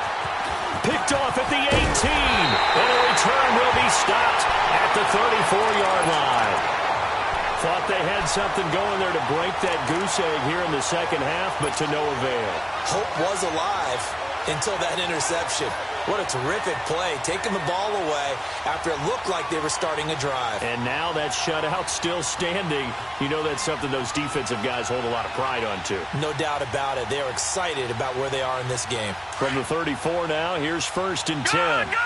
Picked off at the 18. And a return will be stopped at the 34-yard line. Thought they had something going there to break that goose egg here in the second half, but to no avail. Hope was alive until that interception. What a terrific play, taking the ball away after it looked like they were starting a drive. And now that shutout still standing. You know that's something those defensive guys hold a lot of pride on, too. No doubt about it. They are excited about where they are in this game. From the 34 now, here's 1st and 10. Gone!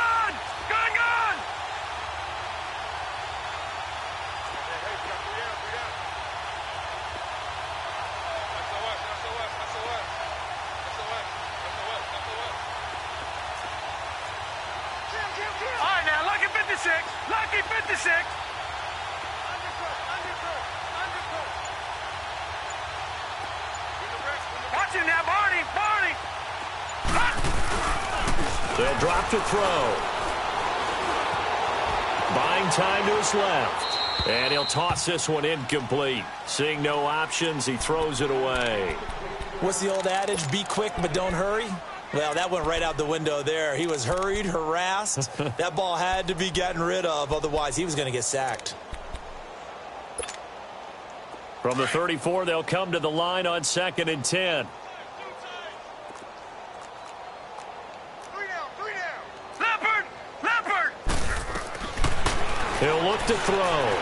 All right, now, lucky 56. Lucky 56. Watch him now, Barney. Barney. They'll drop to throw. Buying time to his left. And he'll toss this one incomplete. Seeing no options, he throws it away. What's the old adage? Be quick, but don't hurry? Well, that went right out the window there. He was hurried, harassed. That ball had to be gotten rid of, otherwise he was going to get sacked. From the 34, they'll come to the line on 2nd and 10. Leopard! Leopard! He'll look to throw.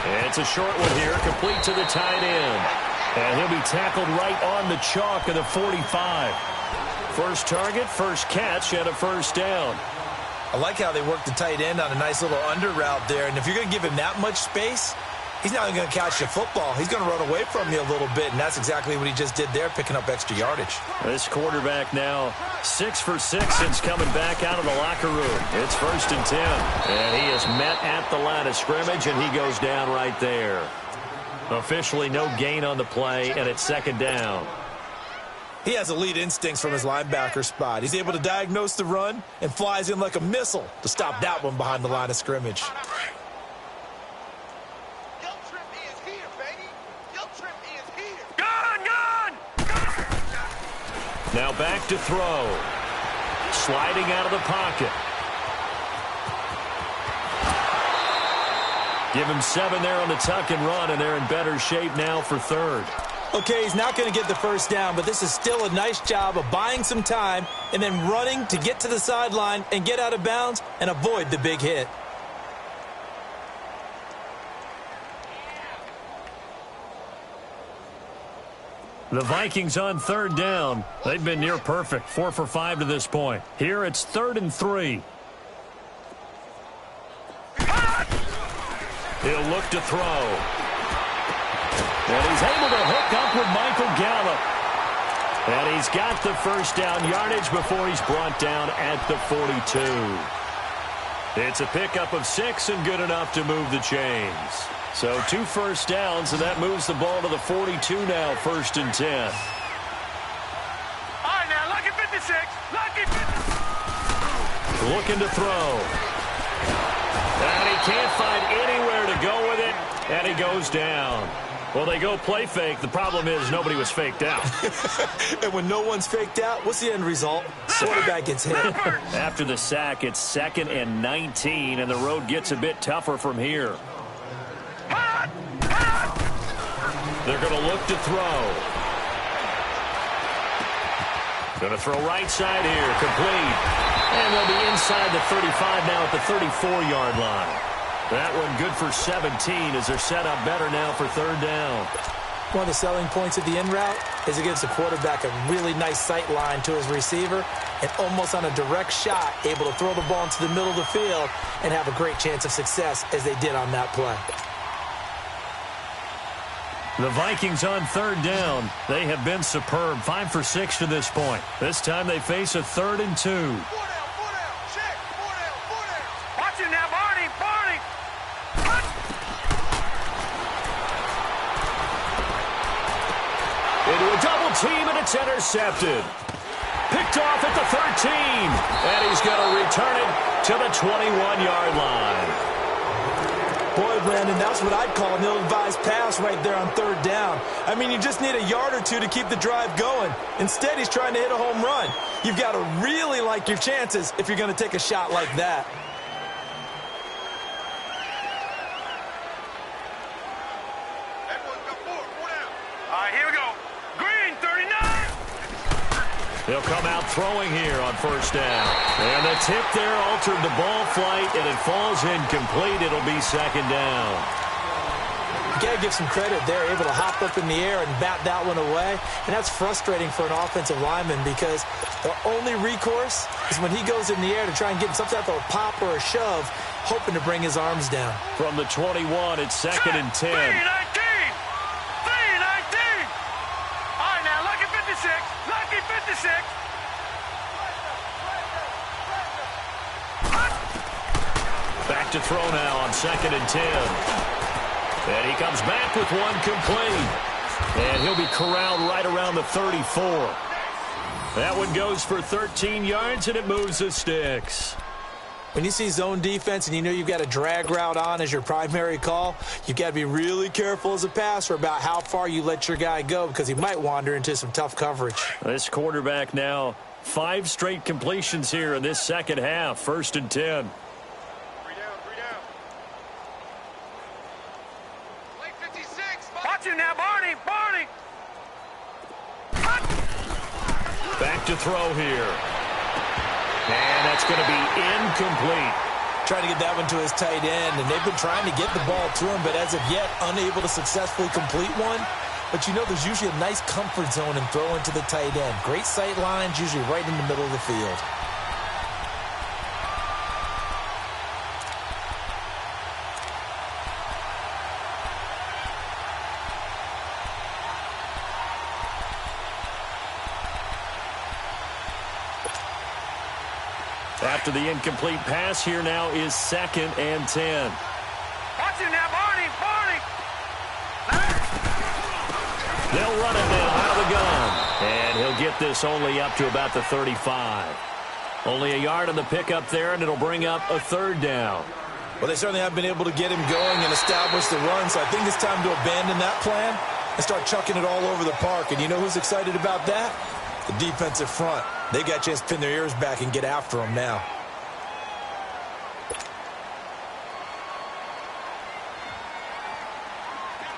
And it's a short one here, complete to the tight end. And he'll be tackled right on the chalk of the 45. First target, first catch, and a first down. I like how they work the tight end on a nice little under route there. And if you're going to give him that much space, he's not going to catch the football. He's going to run away from you a little bit, and that's exactly what he just did there, picking up extra yardage. This quarterback now 6 for 6 since coming back out of the locker room. It's 1st and 10. And he is met at the line of scrimmage, and he goes down right there. Officially no gain on the play, and it's 2nd down. He has elite instincts from his linebacker spot. He's able to diagnose the run and flies in like a missile to stop that one behind the line of scrimmage. Now back to throw. Sliding out of the pocket. Give him 7 there on the tuck and run, and they're in better shape now for 3rd. Okay, he's not going to get the first down, but this is still a nice job of buying some time and then running to get to the sideline and get out of bounds and avoid the big hit. The Vikings on 3rd down. They've been near perfect, 4 for 5 to this point. Here it's 3rd and 3. He'll look to throw. And he's able to hook up with Michael Gallup. And he's got the first down yardage before he's brought down at the 42. It's a pickup of 6 and good enough to move the chains. So 2 first downs, and that moves the ball to the 42 now, 1st and 10. All right, now, lucky 56. Lucky 56. Looking to throw. And he can't find anywhere to go with it, and he goes down. Well, they go play fake. The problem is nobody was faked out. And when no one's faked out, what's the end result? Quarterback gets hit. After the sack, it's 2nd and 19, and the road gets a bit tougher from here. They're going to look to throw. Going to throw right side here, complete. And they'll be inside the 35 now at the 34-yard line. That one good for 17 as they're set up better now for 3rd down. One of the selling points of the in route is it gives the quarterback a really nice sight line to his receiver and almost on a direct shot able to throw the ball into the middle of the field and have a great chance of success as they did on that play. The Vikings on 3rd down. They have been superb, 5 for 6 to this point. This time they face a 3rd and 2. 4 down, check, 4 down. Watch it now, Barney. Into a double team, and it's intercepted. Picked off at the 13, and he's going to return it to the 21-yard line. Boy, Brandon, that's what I'd call an ill-advised pass right there on 3rd down. I mean, you just need a yard or two to keep the drive going. Instead, he's trying to hit a home run. You've got to really like your chances if you're going to take a shot like that. All right, here we go. Green, 39. He'll come out throwing here on first down. And the tip there altered the ball flight, and it falls incomplete. It'll be second down. You got to give some credit. They're able to hop up in the air and bat that one away. And that's frustrating for an offensive lineman because their only recourse is when he goes in the air to try and get some type of a pop or a shove, hoping to bring his arms down. From the 21, it's second and 10. 3-19! 3-19! All right, now, lucky 56. Lucky 56. Back to throw now on second and 10. And he comes back with one complete. And he'll be corralled right around the 34. That one goes for 13 yards, and it moves the sticks. When you see zone defense and you know you've got a drag route on as your primary call, you've got to be really careful as a passer about how far you let your guy go because he might wander into some tough coverage. This quarterback now 5 straight completions here in this second half. First and 10. Watch him now, Barney! Barney! Back to throw here. And that's going to be incomplete. Trying to get that one to his tight end, and they've been trying to get the ball to him, but as of yet, unable to successfully complete one. But you know there's usually a nice comfort zone in throwing to the tight end. Great sight lines, usually right in the middle of the field. After the incomplete pass, here now is second and 10. Watch him now, Barney! Barney! They'll run it now out of the gun. And he'll get this only up to about the 35. Only a yard on the pickup there, and it'll bring up a third down. Well, they certainly have been able to get him going and establish the run, so I think it's time to abandon that plan and start chucking it all over the park. And you know who's excited about that? The defensive front. They got a chance to pin their ears back and get after him now.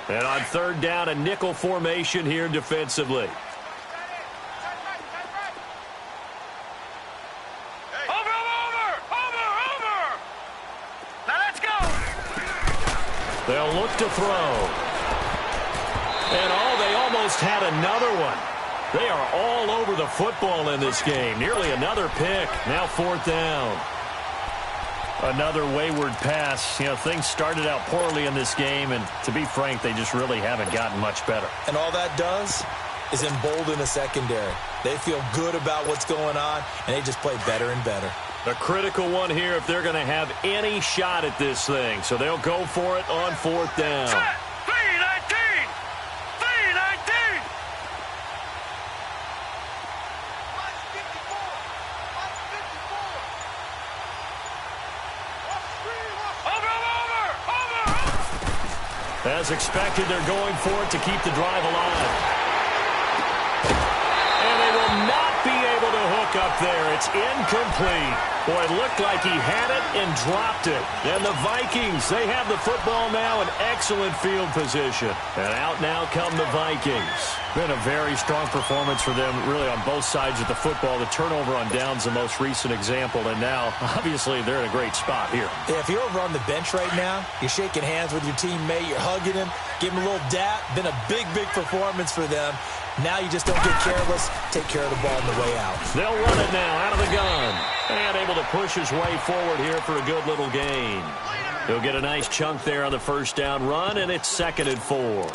And on third down, a nickel formation here defensively. Over! Now let's go! They'll look to throw. And they almost had another one. They are all over the football in this game. Nearly another pick. Now fourth down. Another wayward pass. You know, things started out poorly in this game, and to be frank, they just really haven't gotten much better. And all that does is embolden the secondary. They feel good about what's going on, and they just play better and better. A critical one here if they're going to have any shot at this thing. So they'll go for it on fourth down. 3-19! As expected, they're going for it to keep the drive alive. And they will not be able to hook up there. It's incomplete. Boy, it looked like he had it and dropped it. And the Vikings, they have the football now in excellent field position. And out now come the Vikings. Been a very strong performance for them, really, on both sides of the football. The turnover on downs, the most recent example. And now, obviously, they're in a great spot here. Yeah, if you're over on the bench right now, you're shaking hands with your teammate, you're hugging him, give him a little dap. Been a big, big performance for them. Now you just don't get careless. Take care of the ball on the way out. They'll run it now out of the gun. And able to push his way forward here for a good little gain. He'll get a nice chunk there on the first down run, and it's 2nd and 4.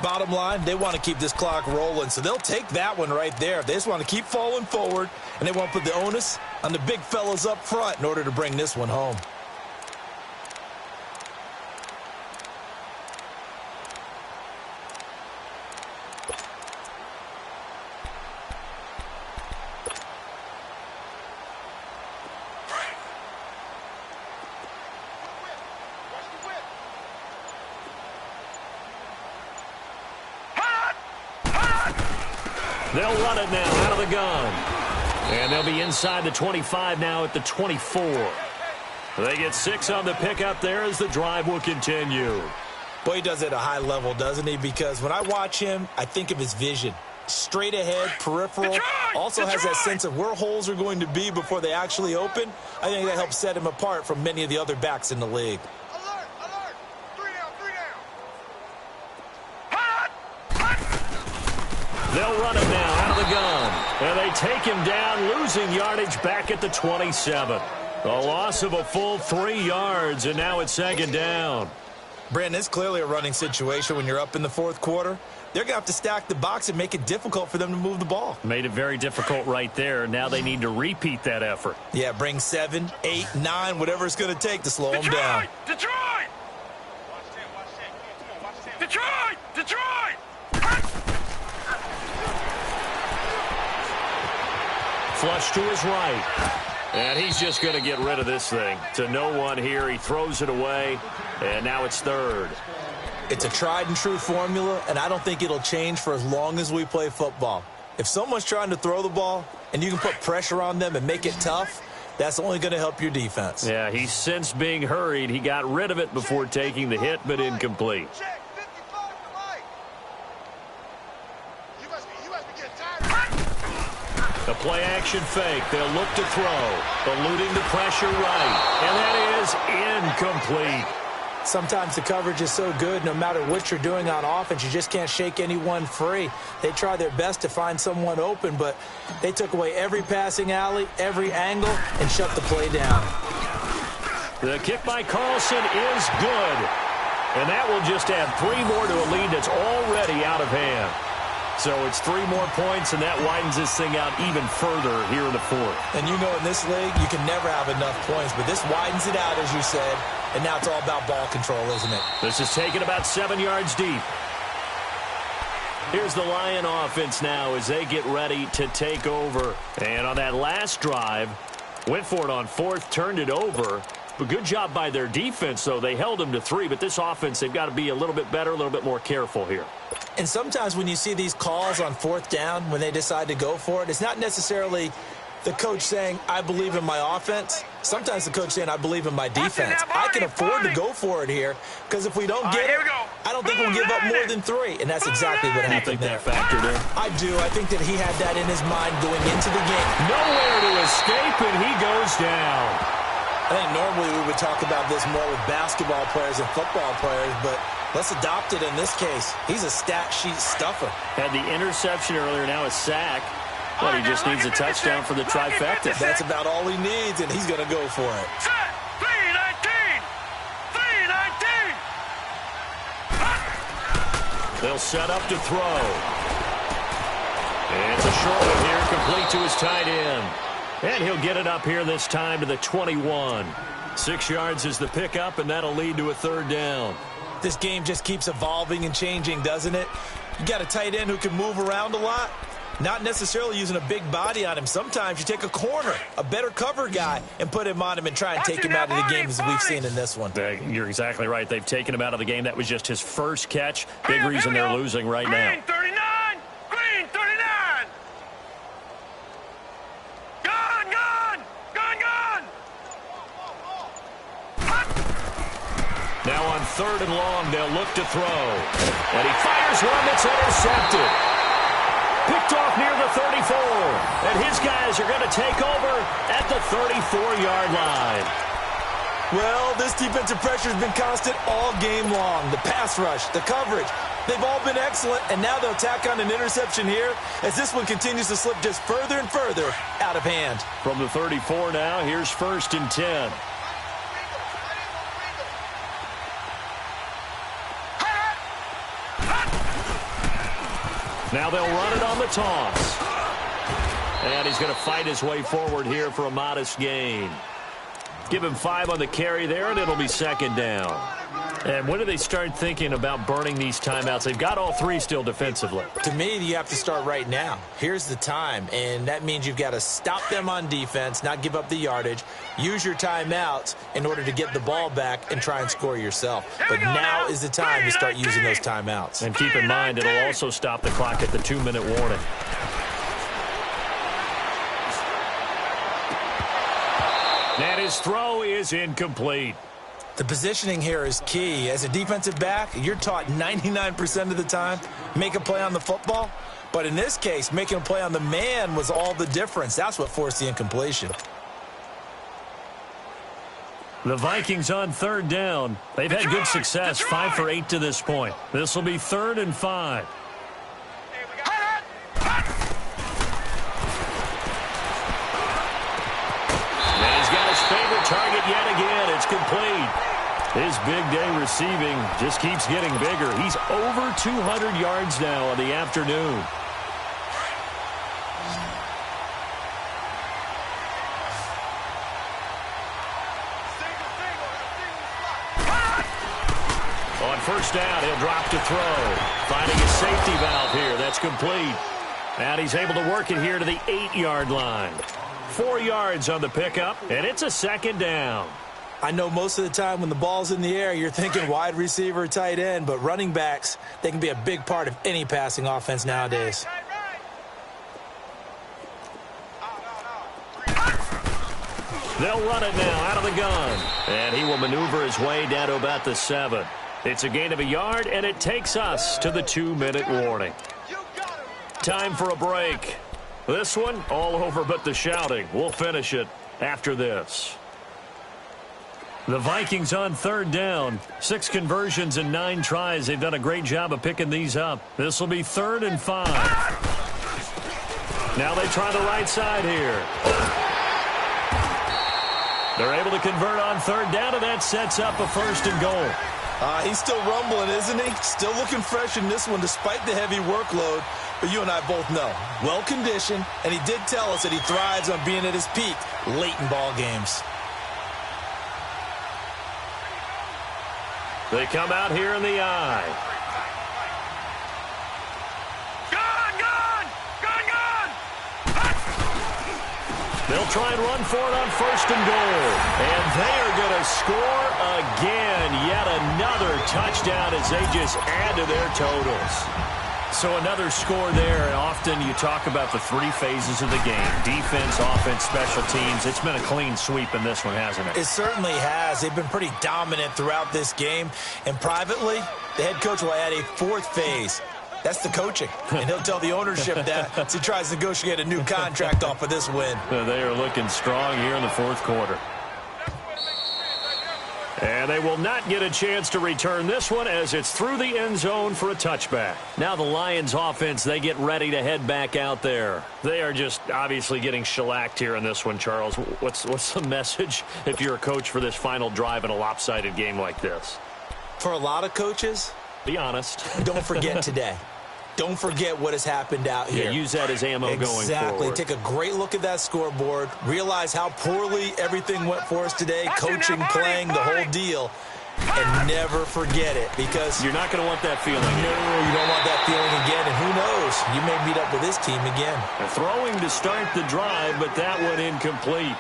Bottom line, they want to keep this clock rolling, so they'll take that one right there. They just want to keep falling forward, and they want to put the onus on the big fellas up front in order to bring this one home. They'll run it now out of the gun. And they'll be inside the 25 now at the 24. They get 6 on the pickup there as the drive will continue. Boy, he does it at a high level, doesn't he? Because when I watch him, I think of his vision. straight ahead, peripheral. Also has that sense of where holes are going to be before they actually open. I think that helps set him apart from many of the other backs in the league. Alert, alert. 3 down. They'll run him now out of the gun. And they take him down, losing yardage back at the 27. A loss of a full 3 yards, and now it's second down. Brandon, it's clearly a running situation when you're up in the fourth quarter. They're going to have to stack the box and make it difficult for them to move the ball. Made it very difficult right there. Now they need to repeat that effort. Yeah, bring 7, 8, 9, whatever it's going to take to slow them down. Detroit! Detroit! Detroit! Flush to his right. And he's just going to get rid of this thing. To no one here. He throws it away. And now it's third. It's a tried and true formula, and I don't think it'll change for as long as we play football. If someone's trying to throw the ball and you can put pressure on them and make it tough, that's only going to help your defense. Yeah, he's since being hurried. He got rid of it before taking the hit, but incomplete. The play-action fake. They'll look to throw. Eluding the pressure right. And that is incomplete. Sometimes the coverage is so good, no matter what you're doing on offense, you just can't shake anyone free. They try their best to find someone open, but they took away every passing alley, every angle, and shut the play down. The kick by Carlson is good. And that will just add 3 more to a lead that's already out of hand. So it's 3 more points, and that widens this thing out even further here in the fourth. And you know in this league, you can never have enough points, but this widens it out, as you said, and now it's all about ball control, isn't it? This is taken about 7 yards deep. Here's the Lion offense now as they get ready to take over. And on that last drive, went for it on fourth, turned it over. But good job by their defense, though. They held them to 3, but this offense, they've got to be a little bit better, a little bit more careful here. And sometimes when you see these calls on fourth down, when they decide to go for it, it's not necessarily the coach saying, I believe in my offense. Sometimes the coach saying, I believe in my defense. I can afford to go for it here, because if we don't get it, I don't think we'll give up more than 3. And that's exactly what happened there. You think that factored in? I do. I think that he had that in his mind going into the game. Nowhere to escape, and he goes down. I think normally we would talk about this more with basketball players and football players, but let's adopt it in this case. He's a stat sheet stuffer. Had the interception earlier, now a sack. But he just needs a touchdown for the trifecta. That's about all he needs, and he's going to go for it. Set! 3-19! 3-19! They'll set up to throw. And it's a short one here, complete to his tight end. And he'll get it up here this time to the 21. 6 yards is the pickup, and that'll lead to a third down. This game just keeps evolving and changing, doesn't it? You got a tight end who can move around a lot, not necessarily using a big body on him. Sometimes you take a corner, a better cover guy, and put him on him and try and take him out of the game, as we've seen in this one. You're exactly right. They've taken him out of the game. That was just his first catch. Big reason they're losing right now. Green 39! Green 39! Gone! Gone! Gone! Gone! Now on 3rd and long, they'll look to throw. And he fires one that's intercepted. Picked off near the 34. And his guys are going to take over at the 34-yard line. Well, this defensive pressure has been constant all game long. The pass rush, the coverage, they've all been excellent, and now they'll tack on an interception here as this one continues to slip just further and further out of hand. From the 34 now, here's 1st and 10. Now they'll run it on the toss. And he's going to fight his way forward here for a modest gain. Give him 5 on the carry there, and it'll be 2nd down. And when do they start thinking about burning these timeouts? They've got all 3 still defensively. To me, you have to start right now. Here's the time, and that means you've got to stop them on defense, not give up the yardage, use your timeouts in order to get the ball back and try and score yourself. But now is the time to start using those timeouts. And keep in mind, it'll also stop the clock at the 2-minute warning. And his throw is incomplete. The positioning here is key. As a defensive back, you're taught 99% of the time, make a play on the football. But in this case, making a play on the man was all the difference. That's what forced the incompletion. The Vikings on third down. They've had good success, 5 for 8 to this point. This will be 3rd and 5. And he's got his favorite target yet again. It's complete. His big day receiving just keeps getting bigger. He's over 200 yards now on the afternoon. On first down, he'll drop to throw. Finding his safety valve here. That's complete. And he's able to work it here to the 8-yard line. 4 yards on the pickup, and it's a 2nd down. I know most of the time when the ball's in the air, you're thinking wide receiver, tight end, but running backs, they can be a big part of any passing offense nowadays. They'll run it now out of the gun. And he will maneuver his way down to about the 7. It's a gain of a yard, and it takes us to the 2-minute warning. Time for a break. This one, all over but the shouting. We'll finish it after this. The Vikings on third down. 6 conversions and 9 tries. They've done a great job of picking these up. This will be 3rd and 5. Now they try the right side here. They're able to convert on third down, and that sets up a 1st and goal. He's still rumbling, isn't he? Still looking fresh in this one despite the heavy workload. But you and I both know, well-conditioned, and he did tell us that he thrives on being at his peak late in ball games. They come out here in the eye. They'll try and run for it on 1st and goal. And they are going to score again. Yet another touchdown as they just add to their totals. So another score there. And often you talk about the 3 phases of the game. Defense, offense, special teams. It's been a clean sweep in this one, hasn't it? It certainly has. They've been pretty dominant throughout this game. And privately, the head coach will add a 4th phase. That's the coaching. And he'll tell the ownership that as he tries to negotiate a new contract off of this win. They are looking strong here in the 4th quarter. And they will not get a chance to return this one as it's through the end zone for a touchback. Now the Lions offense, they get ready to head back out there. They are just obviously getting shellacked here in this one, Charles. What's the message if you're a coach for this final drive in a lopsided game like this? For a lot of coaches, be honest. Don't forget today. Don't forget what has happened out here. Yeah, use that as ammo going forward. Exactly. Take a great look at that scoreboard. Realize how poorly everything went for us today. Coaching, playing, the whole deal. And never forget it because you're not going to want that feeling. No, you don't want that feeling again. And who knows? You may meet up with this team again. Throwing to start the drive, but that one incomplete.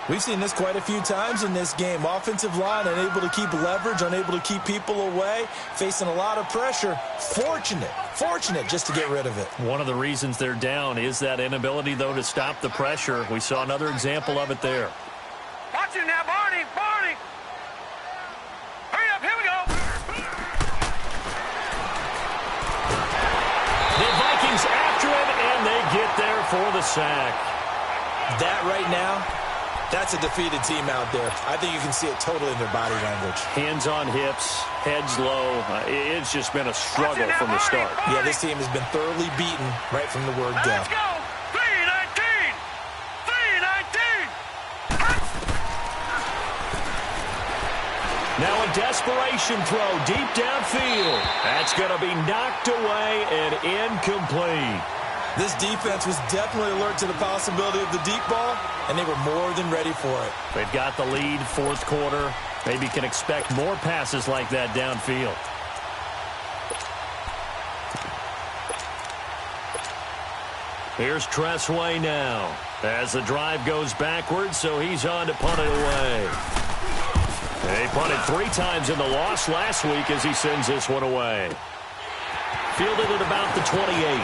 We've seen this quite a few times in this game. Offensive line unable to keep leverage, unable to keep people away, facing a lot of pressure. Fortunate just to get rid of it. One of the reasons they're down is that inability, though, to stop the pressure. We saw another example of it there. Watch it now, Barney. Hurry up, here we go. The Vikings after him, and they get there for the sack. That right now, that's a defeated team out there. I think you can see it totally in their body language. Hands on hips, heads low. It's just been a struggle from the start. Yeah, this team has been thoroughly beaten right from the word go. Let's go. 3-19. Now a desperation throw deep downfield. That's going to be knocked away and incomplete. This defense was definitely alert to the possibility of the deep ball, and they were more than ready for it. They've got the lead, 4th quarter. Maybe can expect more passes like that downfield. Here's Tressway now as the drive goes backwards, so he's on to punt it away. They punted 3 times in the loss last week as he sends this one away. Fielded at about the 28.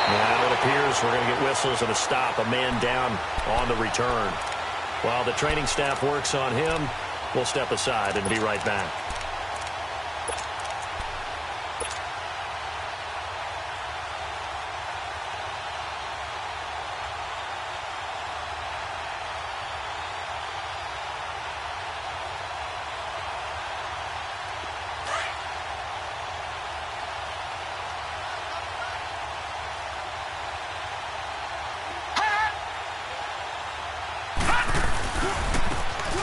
Now it appears we're going to get whistles and a stop. A man down on the return. While the training staff works on him, we'll step aside and be right back.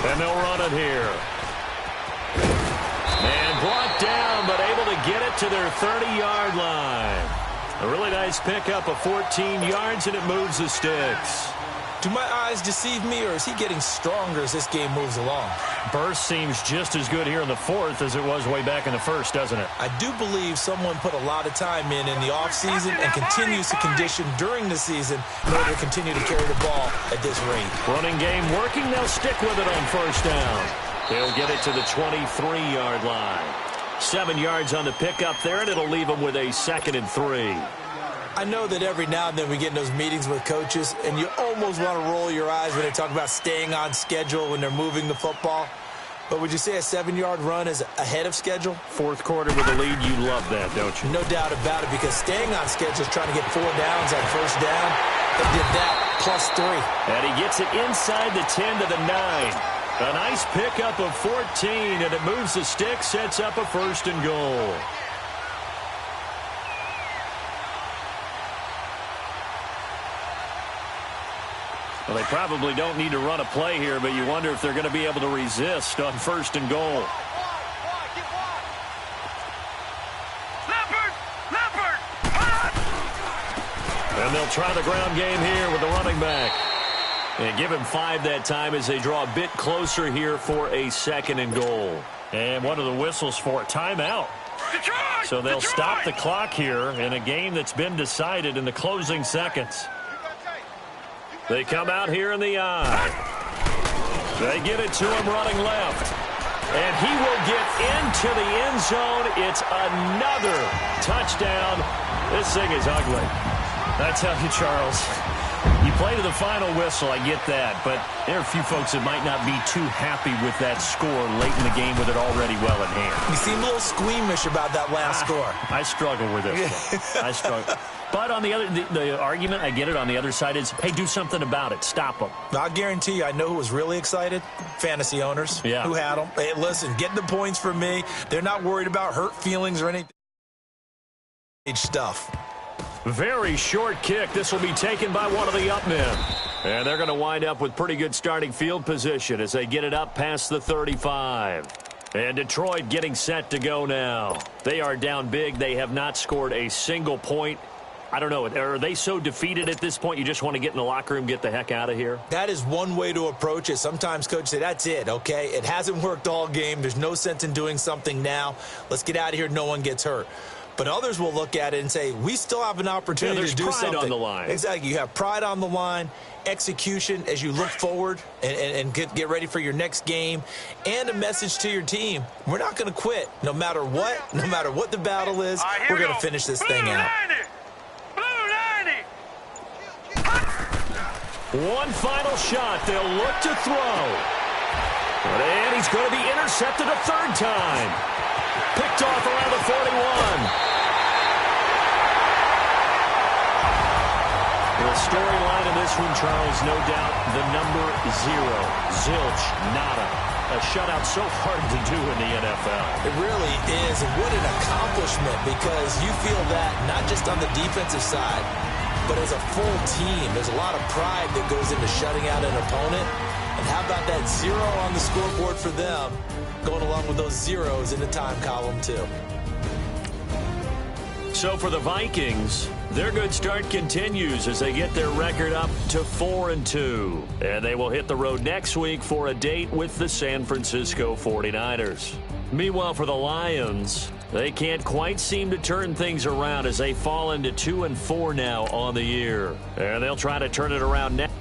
And they'll run it here. And brought down, but able to get it to their 30-yard line. A really nice pickup of 14 yards, and it moves the sticks. Do my eyes deceive me, or is he getting stronger as this game moves along? Burst seems just as good here in the fourth as it was way back in the first, doesn't it? I do believe someone put a lot of time in the offseason and continues to condition during the season in order to continue to carry the ball at this rate. Running game working. They'll stick with it on first down. They'll get it to the 23-yard line. 7 yards on the pickup there, and it'll leave them with a 2nd and 3. I know that every now and then we get in those meetings with coaches, and you almost want to roll your eyes when they talk about staying on schedule when they're moving the football. But would you say a 7-yard run is ahead of schedule? Fourth quarter with a lead, you love that, don't you? No doubt about it, because staying on schedule is trying to get 4 downs on first down. They did that, plus 3. And he gets it inside the 10 to the 9. A nice pickup of 14, and it moves the stick, sets up a 1st and goal. Well, they probably don't need to run a play here, but you wonder if they're going to be able to resist on 1st and goal. And they'll try the ground game here with the running back. And give him 5 that time as they draw a bit closer here for a 2nd and goal. And what are the whistles for? Timeout. So they'll stop the clock here in a game that's been decided in the closing seconds. They come out here in the eye. They get it to him running left. And he will get into the end zone. It's another touchdown. This thing is ugly. I tell you, Charles, you play to the final whistle, I get that. But there are a few folks that might not be too happy with that score late in the game with it already well in hand. You seem a little squeamish about that last score. I struggle with this one. I struggle. But on the other, the argument, I get it, on the other side is, hey, do something about it. Stop them. I'll guarantee you, I know who was really excited. Fantasy owners who had them. Hey, listen, get the points for me. They're not worried about hurt feelings or anything. Stuff. Very short kick. This will be taken by one of the up men. And they're going to wind up with pretty good starting field position as they get it up past the 35. And Detroit getting set to go now. They are down big. They have not scored a single point. I don't know. Are they so defeated at this point you just want to get in the locker room, get the heck out of here? That is one way to approach it. Sometimes coaches say, that's it, okay? It hasn't worked all game. There's no sense in doing something now. Let's get out of here. No one gets hurt. But others will look at it and say, we still have an opportunity to do something. There's pride on the line. Exactly. You have pride on the line, execution as you look forward and get ready for your next game, and a message to your team. We're not going to quit no matter what the battle is. We're going to finish this thing out. One final shot. They'll look to throw. And he's going to be intercepted a 3rd time. Picked off around the 41. The storyline in this one, Charles, no doubt the number 0. Zilch, nada. A shutout so hard to do in the NFL. It really is. And what an accomplishment, because you feel that not just on the defensive side, but as a full team. There's a lot of pride that goes into shutting out an opponent. And how about that 0 on the scoreboard for them, going along with those zeros in the time column, too. So for the Vikings, their good start continues as they get their record up to 4-2. And they will hit the road next week for a date with the San Francisco 49ers. Meanwhile, for the Lions, they can't quite seem to turn things around as they fall into 2-4 now on the year. And they'll try to turn it around next.